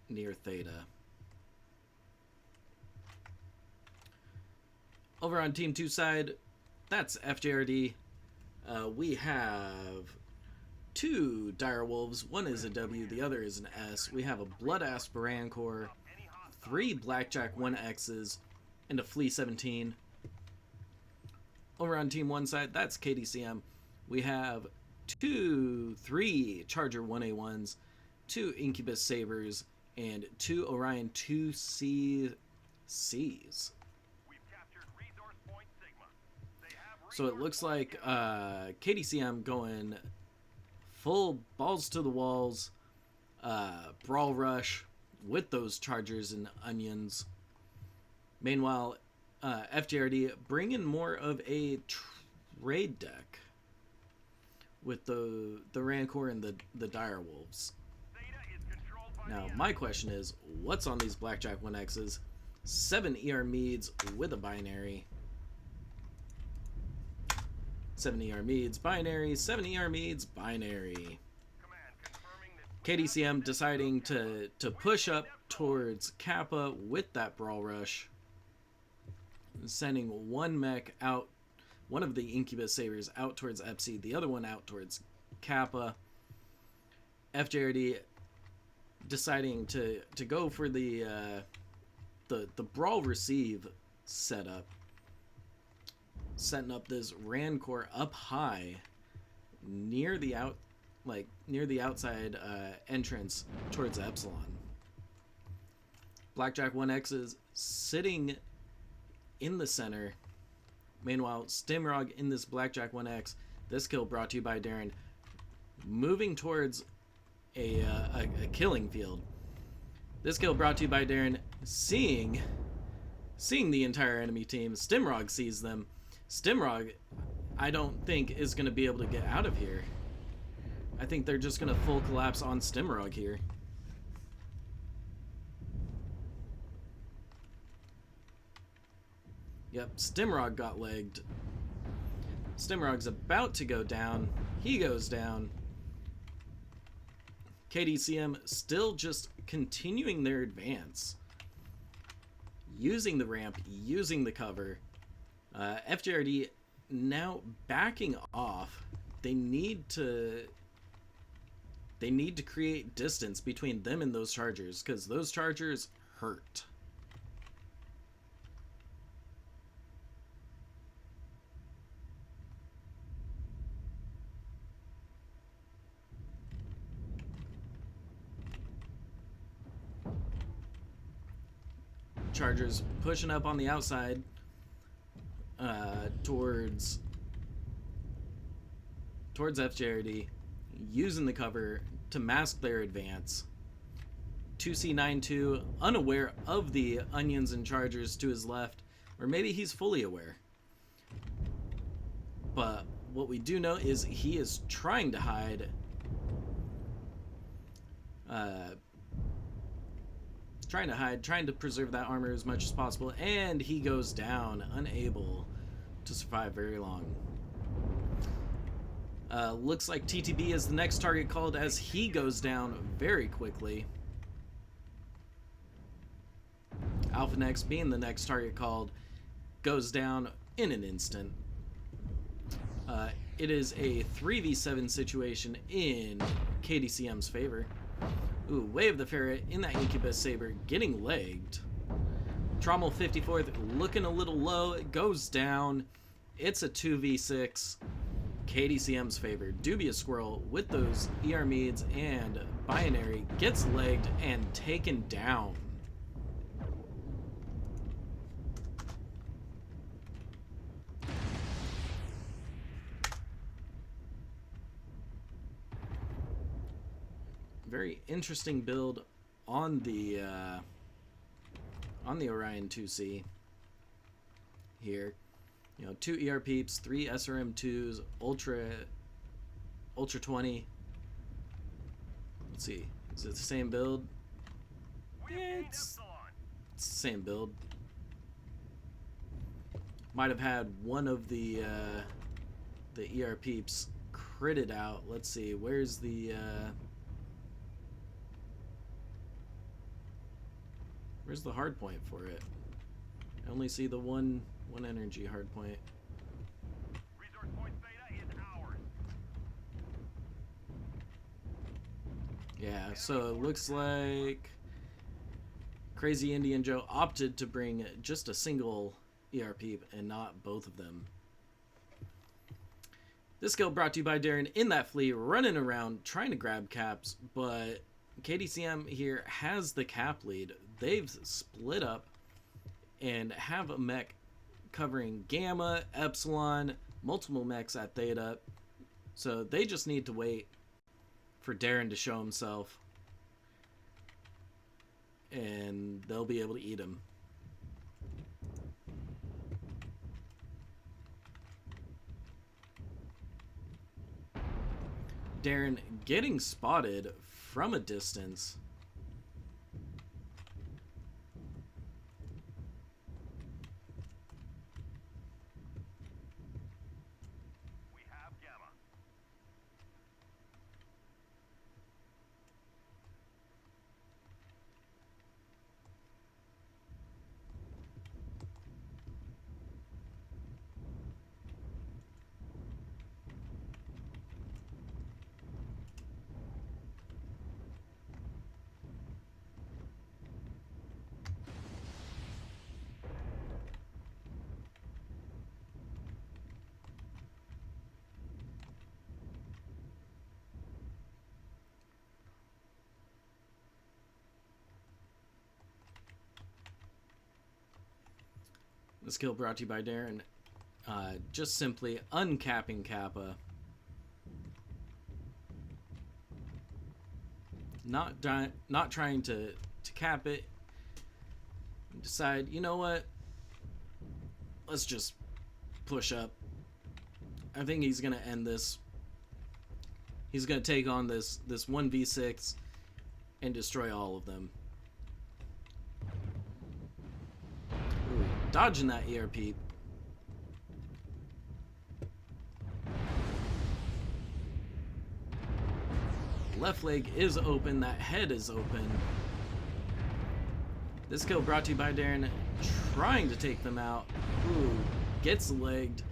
Speaker 1: near Theta? Over on Team 2 side, that's FJRD. We have 2 Dire Wolves. One is a W, the other is an S. We have a Blood Asp Rancor, 3 Blackjack 1Xs, and a Flea 17. Over on Team 1 side, that's KDCM. We have 3 Charger 1A1s, 2 Incubus Sabers, and 2 Orion 2CCs. So it looks like KDCM going full balls to the walls, brawl rush with those Chargers and Onions. Meanwhile, FJRD bringing more of a trade deck with the Rancor and the Dire Wolves. Now, my question is, what's on these Blackjack 1Xs? 7 ER Meads with a binary. 7 ER Meads, binary. 7 ER Meads, binary. KDCM deciding to push up towards Kappa with that Brawl Rush. Sending one mech out, one of the Incubus Sabers out towards Epsi, the other one out towards Kappa. FJRD deciding to go for the Brawl Receive setup. Setting up this Rancor up high near the outside entrance towards Epsilon. Blackjack 1X is sitting in the center. Meanwhile, Stimrog in this Blackjack 1X. This kill brought to you by Darren. Moving towards a killing field. This kill brought to you by Darren. Seeing the entire enemy team. Stimrog sees them. Stimrog, I don't think, is going to be able to get out of here. I think they're just going to full collapse on Stimrog here. Yep, Stimrog got legged. Stimrog's about to go down. He goes down. KDCM still just continuing their advance. Using the ramp, using the cover. FJRD now backing off. They need to create distance between them and those Chargers, because those Chargers hurt. Chargers pushing up on the outside towards FJRD, using the cover to mask their advance. 2C92 unaware of the onions and chargers to his left, or maybe he's fully aware. But what we do know is he is trying to hide. Trying to preserve that armor as much as possible, and he goes down, unable to survive very long. Looks like TTB is the next target called as he goes down very quickly. Alpha Next, being the next target called, goes down in an instant. It is a 3v7 situation in KDCM's favor. Ooh, Wave the Ferret in that Incubus Saber getting legged. Trommel 54th looking a little low. It goes down. It's a 2v6. KDCM's favor. Dubious Squirrel with those ER Meads and Binary gets legged and taken down. Very interesting build on the Orion 2C here. You know, 2 ER Peeps, 3 SRM2s, Ultra 20. Let's see. Is it the same build? Yeah, it's the same build. Might have had one of the ER Peeps critted out. Let's see. Where's the where's the hard point for it? I only see the one energy hard point.
Speaker 2: Resource point Beta is ours.
Speaker 1: Yeah, so it looks like Crazy Indian Joe opted to bring just a single ER Peep and not both of them. This kill brought to you by Darren in that flea, running around trying to grab caps, but KDCM here has the cap lead. They've split up and have a mech covering Gamma, Epsilon, multiple mechs at Theta. So they just need to wait for Darren to show himself, and they'll be able to eat him. Darren getting spotted from a distance.
Speaker 2: We have Gamma.
Speaker 1: This kill brought to you by Darren. Just simply uncapping Kappa. Not trying to cap it. Decide, you know what? Let's just push up. I think he's gonna end this. He's gonna take on this 1v6 and destroy all of them. Ooh, dodging that ERP. Left leg is open, that head is open. This kill brought to you by Darren, trying to take them out. Ooh, gets legged.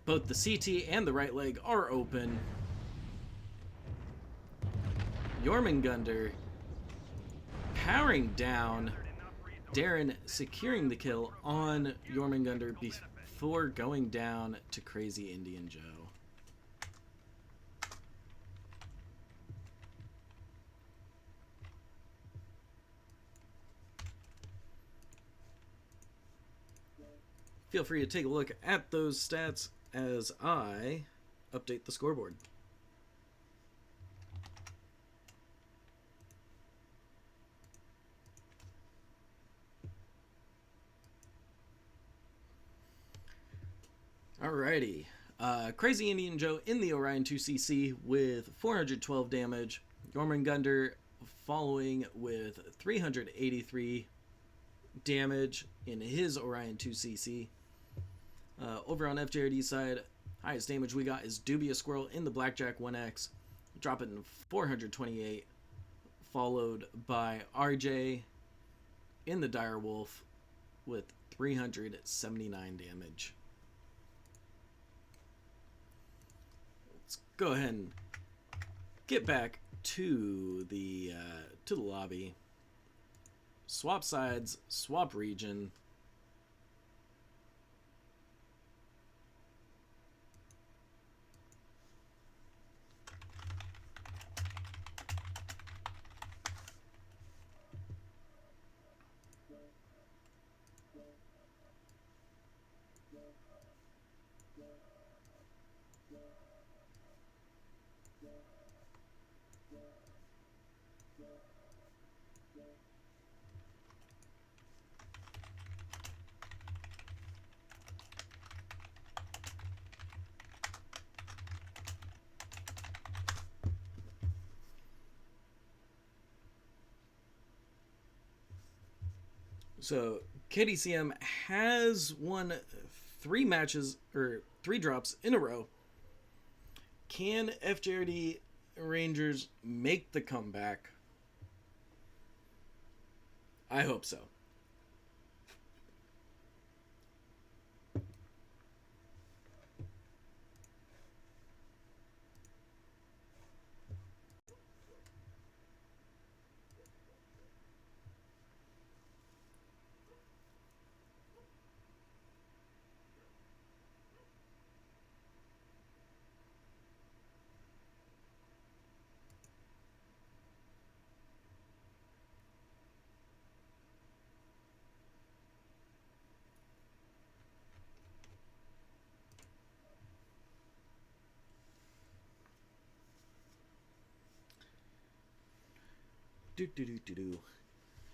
Speaker 1: Both the CT and the right leg are open. Jormungandr powering down. Darren securing the kill on Jormungandr before going down to Crazy Indian Joe. Feel free to take a look at those stats as I update the scoreboard. Alrighty. Crazy Indian Joe in the Orion 2CC with 412 damage. Jormungandr following with 383 damage in his Orion 2CC. Over on FJRD side, highest damage we got is Dubious Squirrel in the Blackjack 1X, dropping 428, followed by RJ in the Dire Wolf with 379 damage. Let's go ahead and get back to the lobby. Swap sides, swap region. So KDCM has won 3 matches or 3 drops in a row. Can FJRD Rangers make the comeback? I hope so.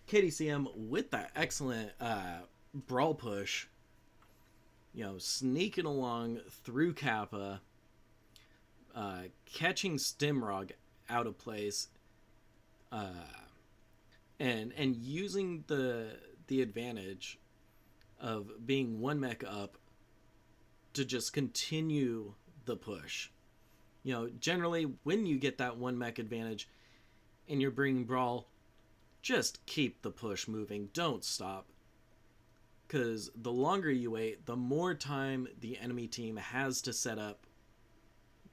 Speaker 1: KDCM with that excellent brawl push, sneaking along through Kappa, catching Stimrog out of place, and using the advantage of being one mech up to just continue the push. Generally when you get that one mech advantage and you're bringing brawl, just keep the push moving. Don't stop. Because the longer you wait, the more time the enemy team has to set up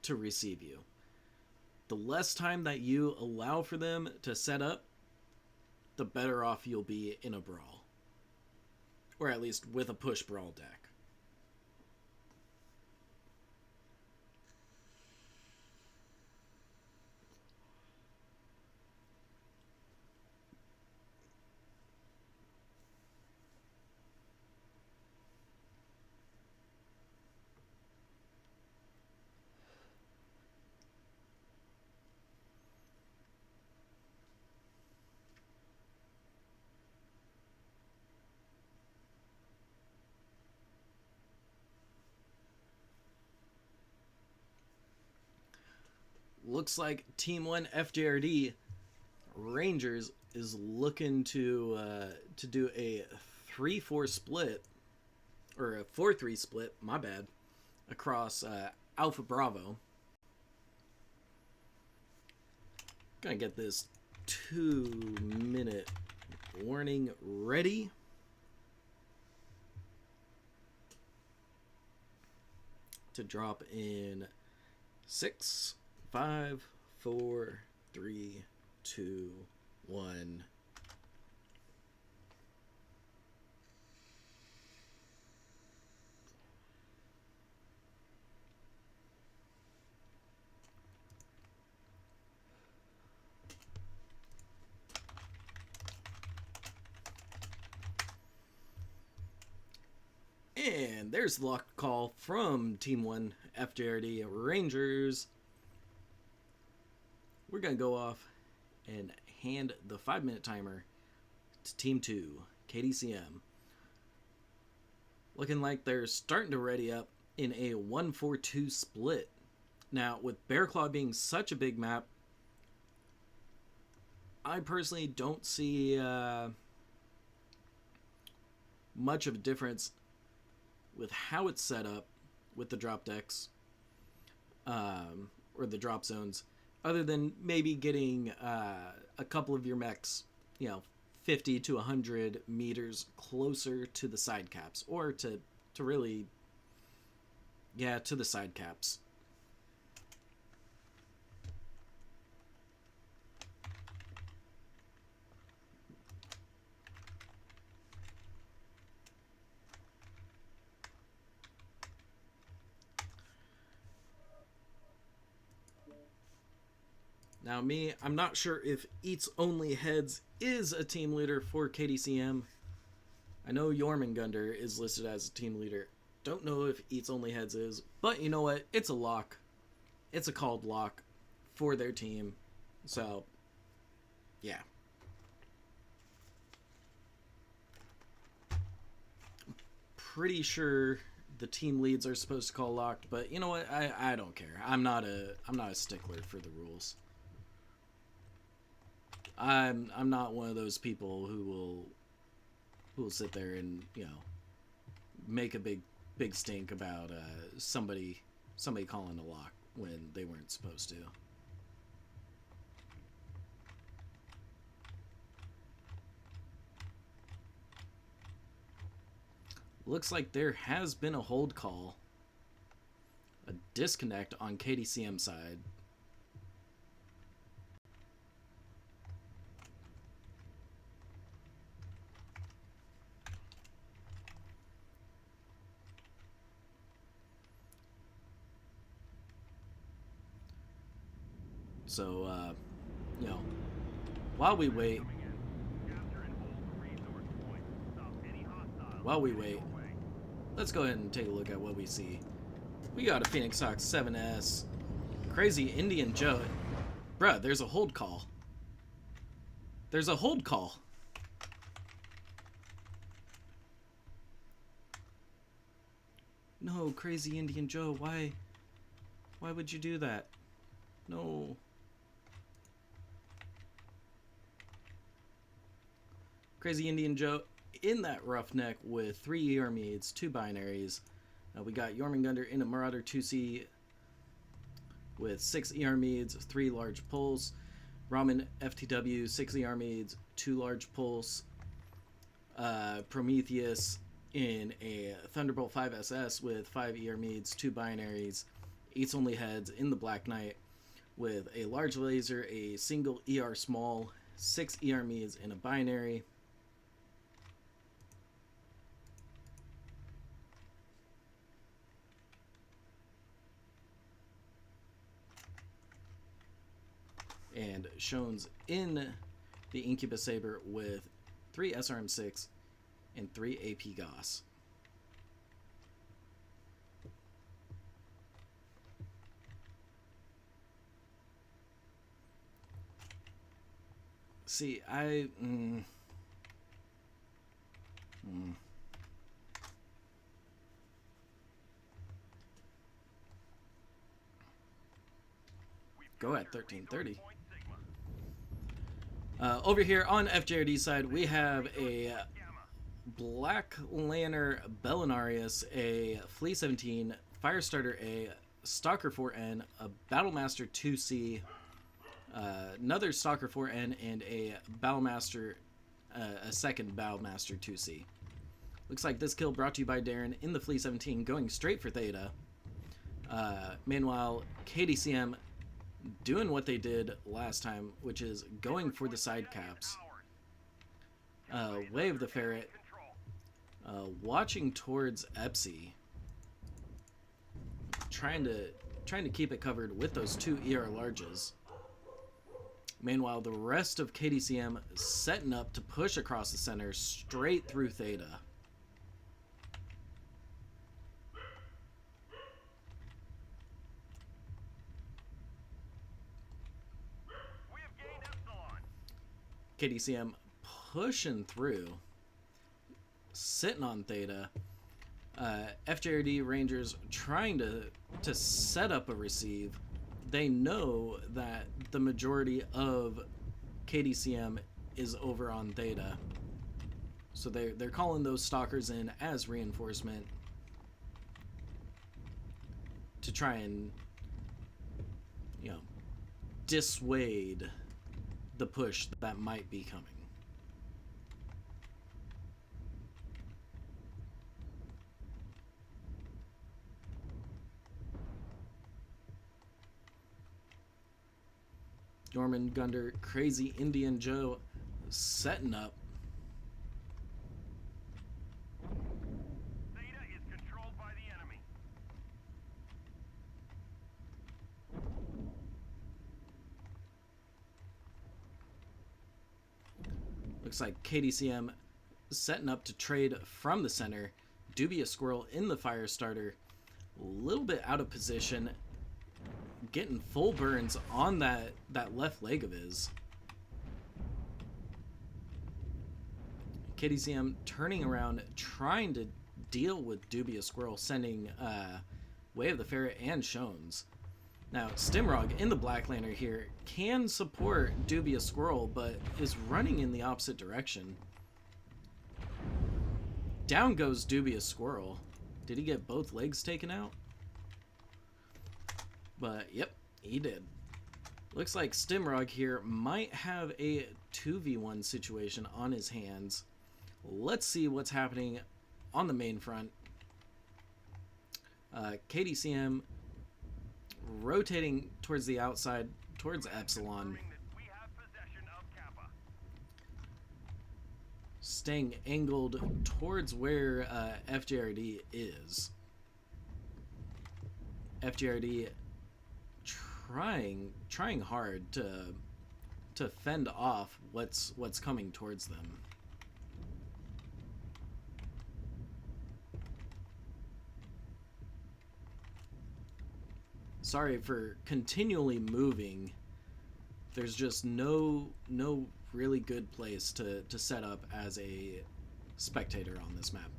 Speaker 1: to receive you. The less time that you allow for them to set up, the better off you'll be in a brawl. Or at least with a push brawl deck. Looks like Team 1 FJRD Rangers is looking to do a 3-4 split, or a 4-3 split, my bad, across Alpha Bravo. Gonna get this 2-minute warning ready. To drop in 6, 5, 4, 3, 2, 1. And there's the lock call from Team 1 FJRD Rangers. We're going to go off and hand the 5-minute timer to Team 2, KDCM. Looking like they're starting to ready up in a 1-4-2 split. Now, with Bear Claw being such a big map, I personally don't see much of a difference with how it's set up with the drop decks or the drop zones, other than maybe getting a couple of your mechs, 50 to 100 meters closer to the side caps, or to really, to the side caps. Now I'm not sure if Eats Only Heads is a team leader for KDCM. I know Jormungandr is listed as a team leader. Don't know if Eats Only Heads is, but you know what? It's a lock. It's a called lock for their team. So, yeah. Pretty sure the team leads are supposed to call locked, but you know what? I don't care. I'm not a stickler for the rules. I'm not one of those people who will sit there and make a big stink about somebody calling a lock when they weren't supposed to. Looks like there has been a hold call, a disconnect on KDCM side. So, while we wait, let's go ahead and take a look at what we see. We got a Phoenix Sox 7S, Crazy Indian Joe. Bruh, there's a hold call. There's a hold call. No, Crazy Indian Joe, why would you do that? No. Crazy Indian Joe in that roughneck with 3 ER Meads, 2 binaries. We got Jormungandr in a Marauder 2C with 6 ER Meads, 3 large pulls. Ramen FTW, 6 ER Meads, 2 large pulls. Prometheus in a Thunderbolt 5 SS with 5 ER Meads, 2 binaries. Eats Only Heads in the Black Knight with a large laser, a single ER small, 6 ER Meads in a binary. And Shones in the Incubus Saber with 3 SRM6 and 3 AP Goss. See, Go at 1330. Over here on FJRD side, we have a Black Lantern Bellinarius, a Flea 17, Firestarter A, Stalker 4N, a Battlemaster 2C, another Stalker 4N, and a Battlemaster, a second Battlemaster 2C. Looks like this kill brought to you by Darren in the Flea 17, going straight for Theta. Meanwhile, KDCM doing what they did last time, which is going for the side caps. Way of the Ferret, watching towards Epsy, trying to keep it covered with those 2 ER larges. Meanwhile, the rest of KDCM setting up to push across the center straight through Theta. KDCM pushing through, sitting on Theta, FJRD Rangers trying to set up a receive. They know that the majority of KDCM is over on Theta. So they're calling those stalkers in as reinforcement to try and, dissuade the push that might be coming. Jormungandr, Crazy Indian Joe setting up.
Speaker 2: Theta is controlled by the enemy.
Speaker 1: Looks like KDCM setting up to trade from the center. Dubious Squirrel in the fire starter. A little bit out of position. Getting full burns on that left leg of his. KDCM turning around, trying to deal with Dubious Squirrel, sending Way of the Ferret and Shones. Now, Stimrog in the Black Lantern here can support Dubious Squirrel, but is running in the opposite direction. Down goes Dubious Squirrel. Did he get both legs taken out? But, yep, he did. Looks like Stimrog here might have a 2v1 situation on his hands. Let's see what's happening on the main front. KDCM rotating towards the outside, towards Epsilon.
Speaker 2: We have possession of Kappa.
Speaker 1: Staying angled towards where FJRD is. FJRD trying hard to fend off what's coming towards them. Sorry for continually moving. There's just no really good place to set up as a spectator on this map.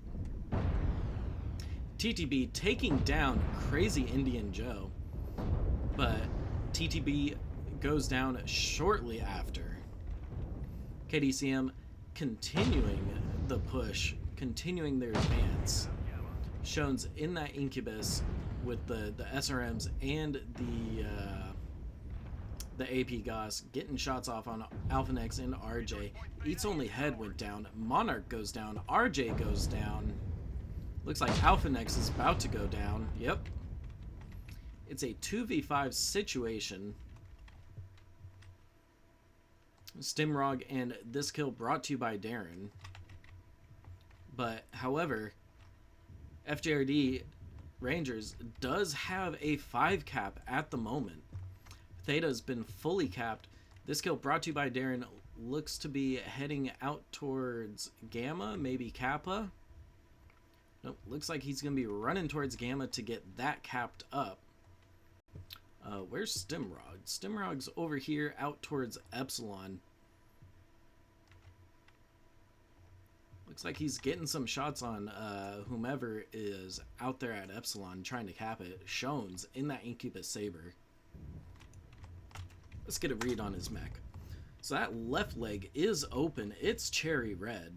Speaker 1: TTB taking down Crazy Indian Joe, but TTB goes down shortly after. KDCM continuing the push, continuing their advance. Shones in that Incubus with the SRMs and the AP Goss getting shots off on Alphanex and RJ. Eats Only Head went down. Monarch goes down. RJ goes down. Looks like Alphanex is about to go down. Yep. It's a 2v5 situation. Stimrog and this kill brought to you by Darren. But, however, FJRD Rangers does have a 5 cap at the moment. Theta's been fully capped. This kill brought to you by Darren looks to be heading out towards Gamma, maybe Kappa. Nope, looks like he's going to be running towards Gamma to get that capped up. Where's Stimrog? Stimrog's over here out towards Epsilon. Looks like he's getting some shots on whomever is out there at Epsilon trying to cap it. Shones in that Incubus Saber. Let's get a read on his mech. So that left leg is open. It's cherry red.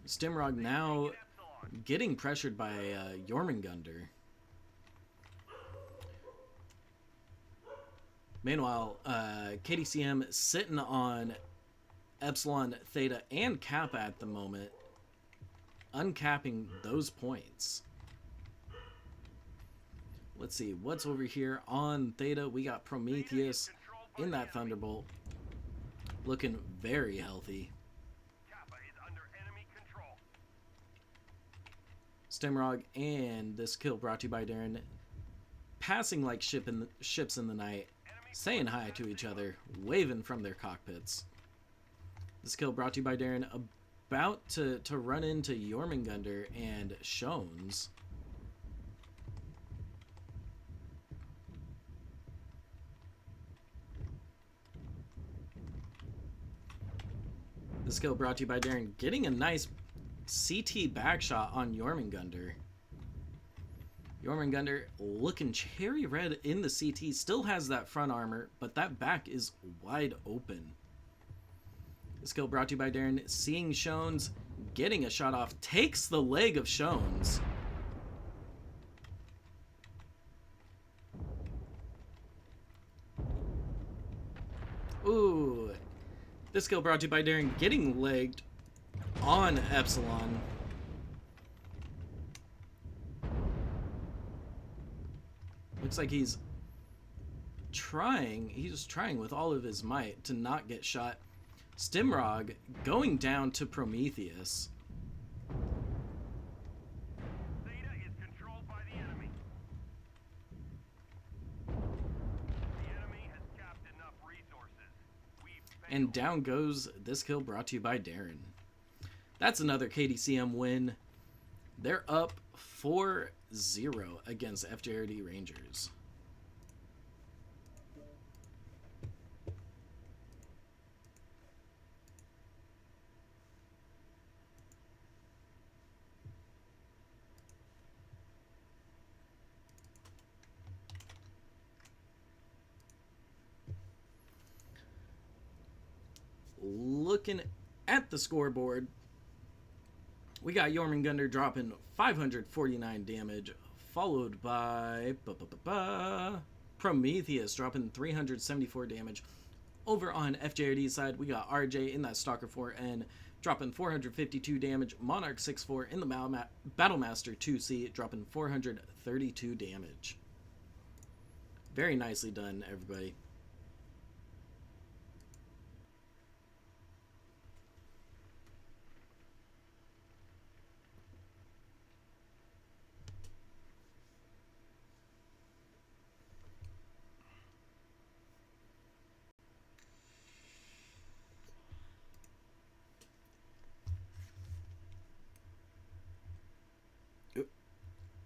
Speaker 1: Stimrog now getting pressured by Jormungandr. Meanwhile, KDCM sitting on Epsilon, Theta, and Kappa at the moment, uncapping those points. Let's see, what's over here on Theta? We got Prometheus in that Thunderbolt, looking very healthy.
Speaker 2: Kappa is under enemy control.
Speaker 1: Stimrog and this kill brought to you by Darren, passing like ships in the night, saying hi to each other, waving from their cockpits. This kill brought to you by Darren, about to run into Jormungandr and Shones. This kill brought to you by Darren, getting a nice CT backshot on Jormungandr. Jormungandr looking cherry red in the CT. Still has that front armor, but that back is wide open. This kill brought to you by Darren. Seeing Shones getting a shot off. Takes the leg of Shones. Ooh. This kill brought to you by Darren. Getting legged on Epsilon. Looks like he's trying with all of his might to not get shot. Stimrog going down to Prometheus.
Speaker 2: Theta is controlled by the enemy. The enemy has capped enough resources.
Speaker 1: And down goes this kill brought to you by Darren. That's another KDCM win. They're up 4-0 against FJRD Rangers. Looking at the scoreboard, we got Jormungandr dropping 549 damage, followed by Prometheus dropping 374 damage. Over on FJRD side, we got RJ in that Stalker 4N dropping 452 damage. Monarch 6-4 in the Battlemaster 2C dropping 432 damage. Very nicely done, everybody.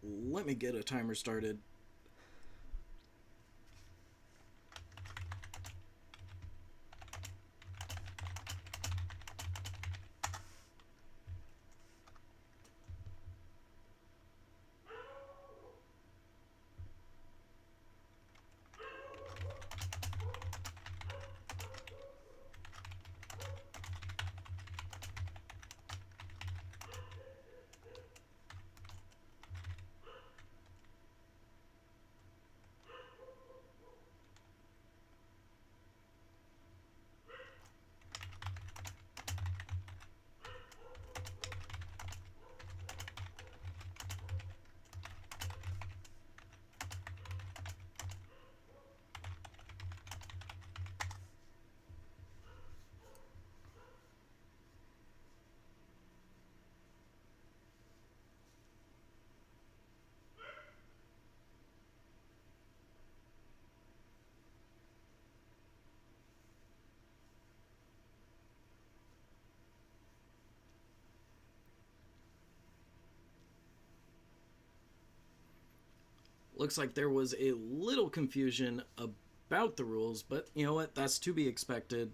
Speaker 1: Let me get a timer started. Looks like there was a little confusion about the rules, but you know what? That's to be expected.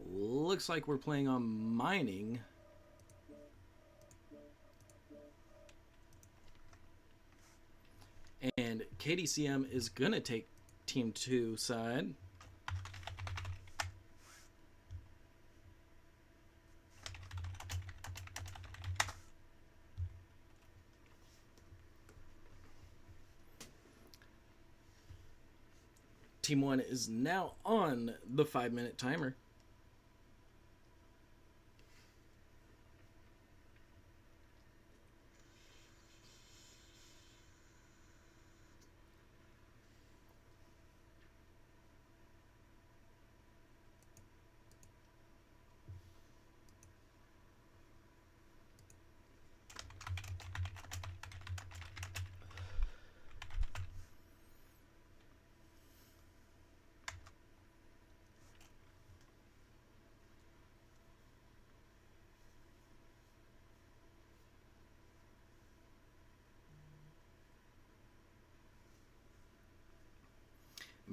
Speaker 1: Looks like we're playing on mining. And KDCM is going to take Team 2 side. Team 1 is now on the 5-minute timer.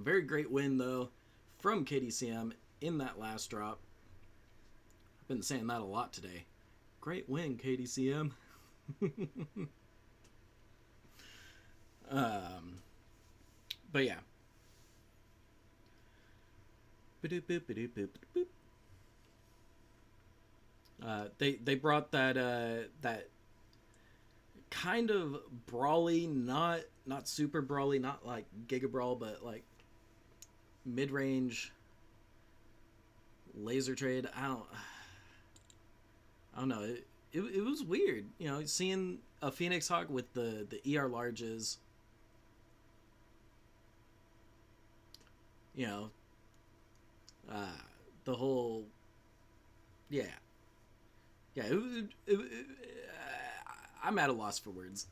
Speaker 1: Very great win, though, from KDCM in that last drop. I've been saying that a lot today. Great win, KDCM. But yeah. They brought that kind of brawly, not super brawly, not like Giga Brawl, but like mid range laser trade. I don't know. It was weird, you know, seeing a Phoenix Hawk with the ER larges. You know, the whole, yeah. I'm at a loss for words.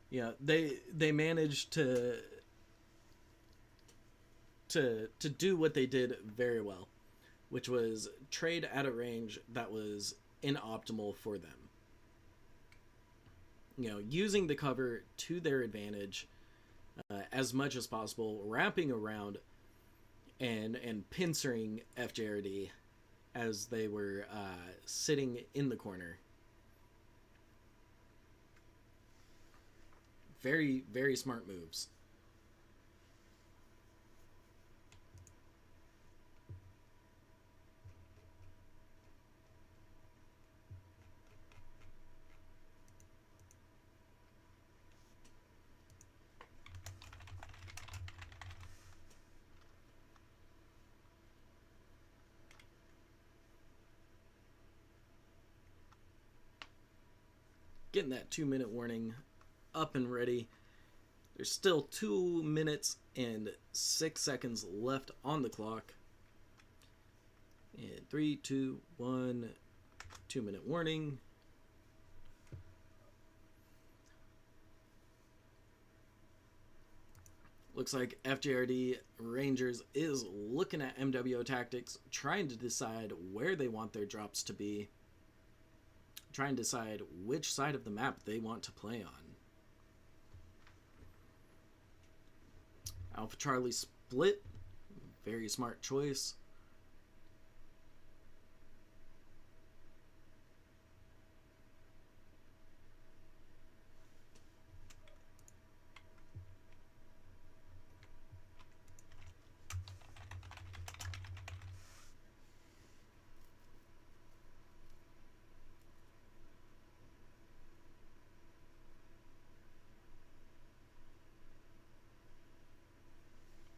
Speaker 1: Yeah, they managed to do what they did very well, which was trade at a range that was inoptimal for them. You know, using the cover to their advantage as much as possible, wrapping around and pincering FJRD as they were sitting in the corner. Very, very smart moves. Getting that 2-minute warning up and ready. There's still 2 minutes and 6 seconds left on the clock. And 3, 2, 1, 2-minute warning. Looks like FJRD Rangers is looking at MWO tactics, trying to decide where they want their drops to be, trying to decide which side of the map they want to play on. Alpha Charlie split, very smart choice.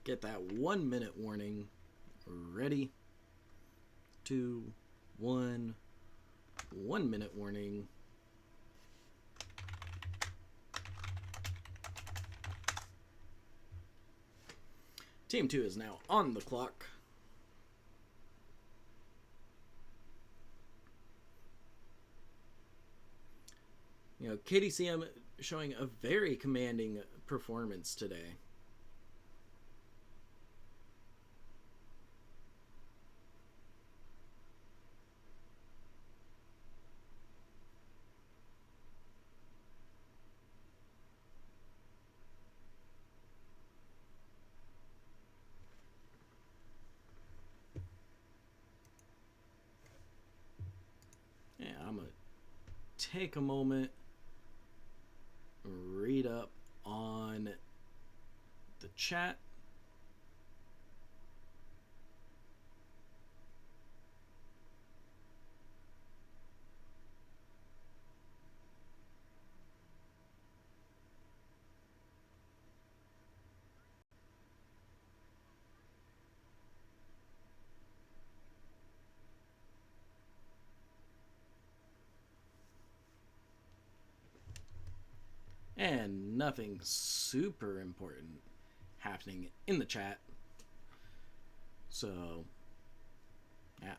Speaker 1: Get that 1-minute warning. Ready. 2, 1. 1-minute warning. Team 2 is now on the clock. You know, KDCM showing a very commanding performance today. Yeah, I'm going to take a moment, read up on the chat. And nothing super important happening in the chat. So, yeah.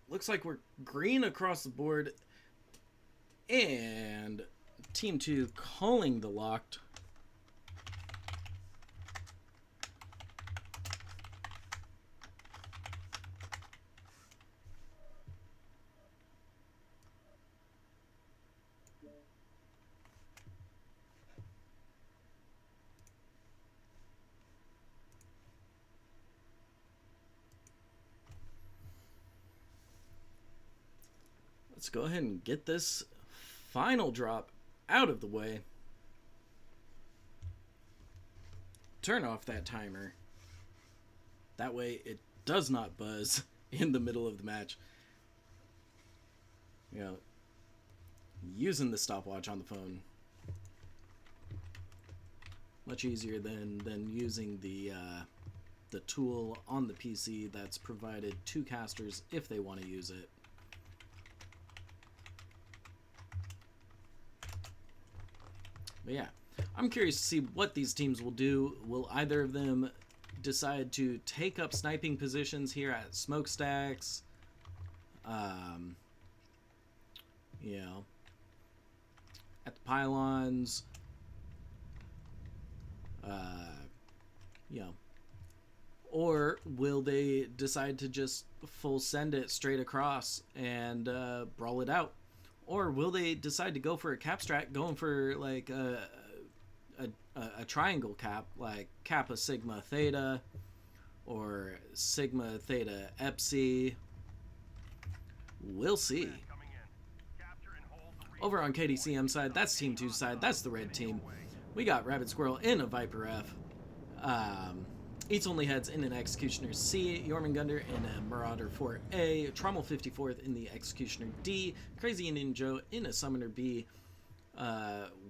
Speaker 1: Looks like we're green across the board. And Team 2 calling the locked. Let's go ahead and get this final drop out of the way. Turn off that timer. That way it does not buzz in the middle of the match. You know, using the stopwatch on the phone, much easier than using the tool on the PC that's provided to casters if they want to use it. But yeah, I'm curious to see what these teams will do. Will either of them decide to take up sniping positions here at smokestacks? You know, at the pylons, you know, or will they decide to just full send it straight across and brawl it out? Or will they decide to go for a cap strat, going for like a triangle cap, like Kappa Sigma Theta or Sigma Theta Epsi? We'll see. Over on KDCM side, that's Team 2 side, that's the red team. We got Rabbit Squirrel in a Viper F. Eats Only Heads in an Executioner C, Jormungandr in a Marauder 4A, Trommel 54th in the Executioner D, Crazy Indian Joe in a Summoner B,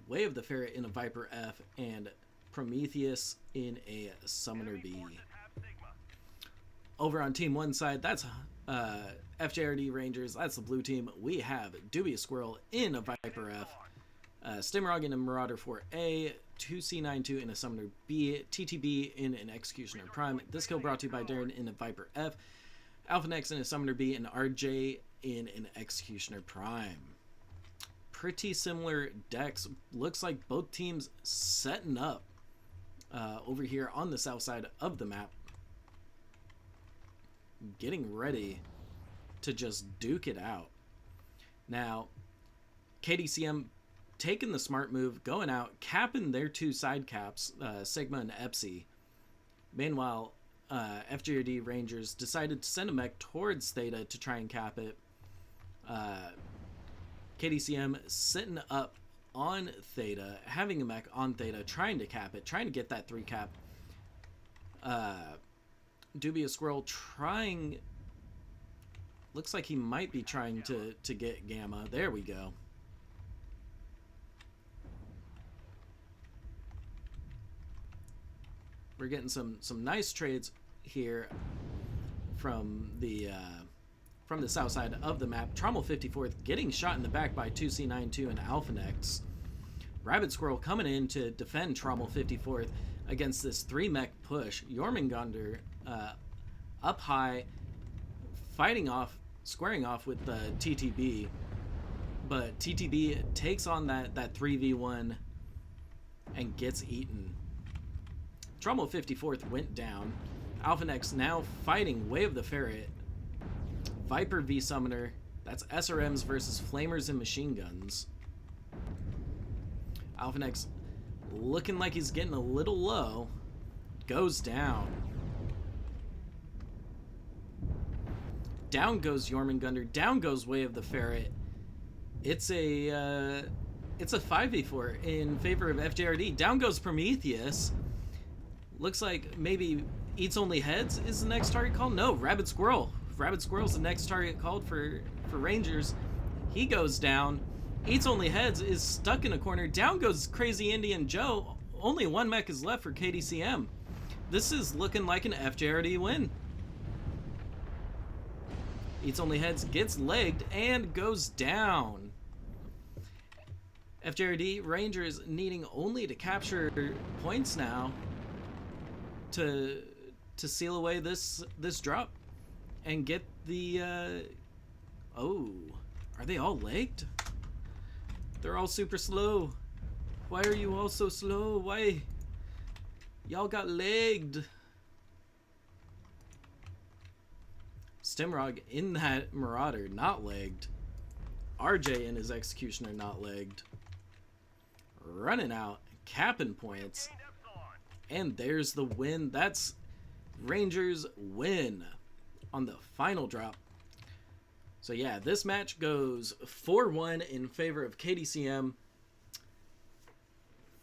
Speaker 1: Way of the Ferret in a Viper F, and Prometheus in a Summoner B. Over on Team 1 side, that's FJRD Rangers, that's the blue team. We have Dubious Squirrel in a Viper F, Stimrog in a Marauder 4A, 2C92 in a Summoner B, TTB in an Executioner Prime. This kill brought to you by Darren in a Viper F, Alpha Nex in a Summoner B, and RJ in an Executioner Prime. Pretty similar decks. Looks like both teams setting up over here on the south side of the map, getting ready to just duke it out. Now, KDCM taking the smart move, going out, capping their two side caps, Sigma and Epsi. Meanwhile, FJRD Rangers decided to send a mech towards Theta to try and cap it. KDCM sitting up on Theta, having a mech on Theta, trying to cap it, trying to get that 3 cap. Dubious Squirrel trying, looks like he might be trying to get Gamma. There we go. We're getting some nice trades here from the south side of the map. Trommel 54th getting shot in the back by 2C92 and Alpha Nex. Rabbit Squirrel coming in to defend Trommel 54th against this 3 mech push. Jormungandr up high, fighting off, squaring off with the TTB, but TTB takes on that 3v1 and gets eaten. Trommel 54th went down. Alpha Nex now fighting Way of the Ferret. Viper v Summoner. That's SRMs versus Flamers and Machine Guns. Alpha Nex looking like he's getting a little low. Goes down. Down goes Jormungandr. Down goes Way of the Ferret. It's a 5v4 in favor of FJRD. Down goes Prometheus. Looks like maybe Eats Only Heads is the next target called. No, Rabbit Squirrel. Rabbit Squirrel's the next target called for Rangers. He goes down. Eats Only Heads is stuck in a corner. Down goes Crazy Indian Joe. Only 1 mech is left for KDCM. This is looking like an FJRD win. Eats Only Heads gets legged and goes down. FJRD Rangers needing only to capture points now to seal away this drop and get the oh, are they all legged? They're all super slow. Why are you all so slow? Why y'all got legged? Stimrog in that Marauder not legged. RJ in his Executioner not legged. Running out, capping points. And there's the win. That's Rangers win on the final drop. So yeah, this match goes 4-1 in favor of KDCM.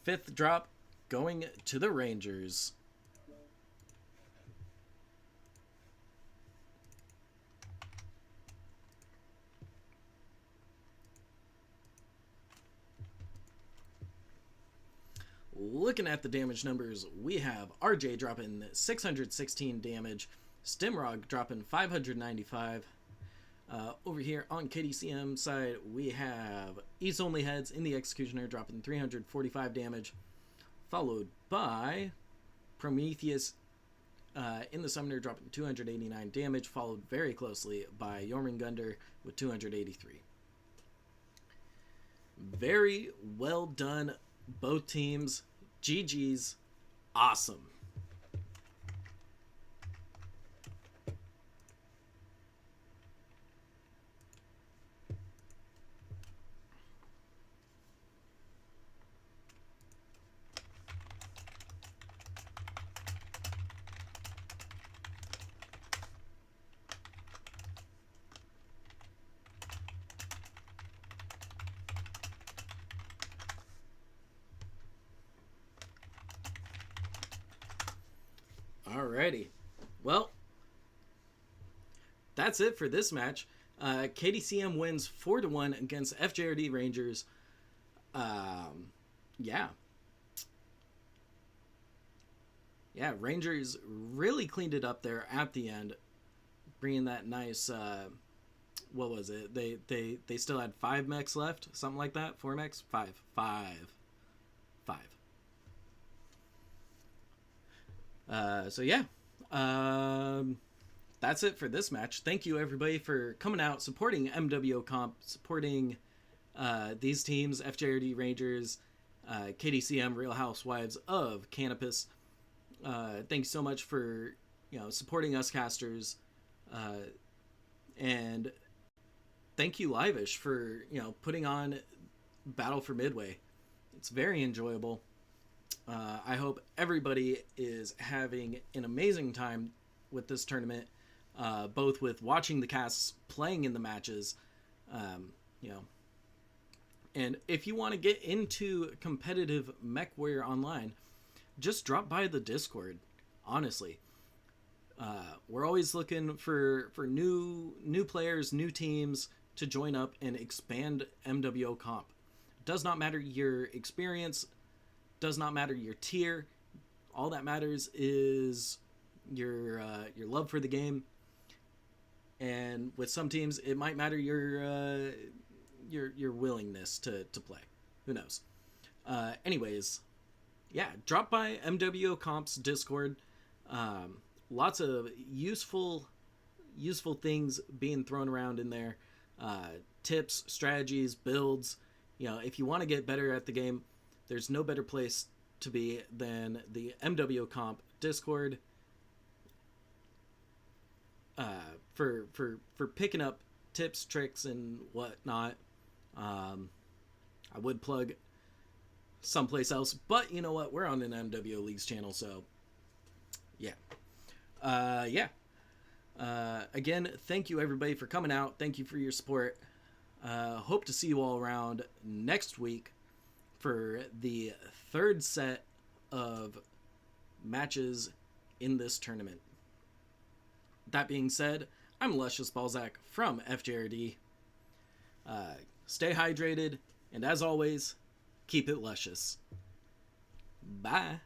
Speaker 1: Fifth drop going to the Rangers. Looking at the damage numbers, we have RJ dropping 616 damage, Stimrog dropping 595. Over here on KDCM side, we have East Only Heads in the Executioner dropping 345 damage, followed by Prometheus in the Summoner dropping 289 damage, followed very closely by Jormungandr with 283. Very well done, both teams. GG's. Awesome. Alrighty. Well, that's it for this match. KDCM wins 4-1 against FJRD Rangers. Yeah. Yeah, Rangers really cleaned it up there at the end, bringing that nice. What was it? They still had 5 mechs left, something like that. 4 mechs, 5. So yeah, that's it for this match. Thank you everybody for coming out, supporting MWO Comp, supporting these teams: FJRD Rangers, KDCM, Real Housewives of Canopus. Thanks so much for supporting us casters, and thank you Livish for putting on Battle for Midway. It's very enjoyable. I hope everybody is having an amazing time with this tournament, both with watching the casts, playing in the matches, and if you want to get into competitive MechWarrior Online, just drop by the Discord. Honestly, we're always looking for new players, new teams to join up and expand MWO Comp. Does not matter your experience, does not matter your tier. All that matters is your love for the game. And with some teams, it might matter your willingness to play. Who knows? Anyways, yeah, drop by MWO Comp's Discord. Lots of useful things being thrown around in there. Tips, strategies, builds. If you want to get better at the game, there's no better place to be than the MWO Comp Discord for picking up tips, tricks, and whatnot. I would plug someplace else, but you know what? We're on an MWO Leagues channel, so yeah. Again, thank you everybody for coming out. Thank you for your support. Hope to see you all around next week for the third set of matches in this tournament. That being said, I'm Luscious Balzac from FJRD. Stay hydrated, and as always, keep it luscious. Bye.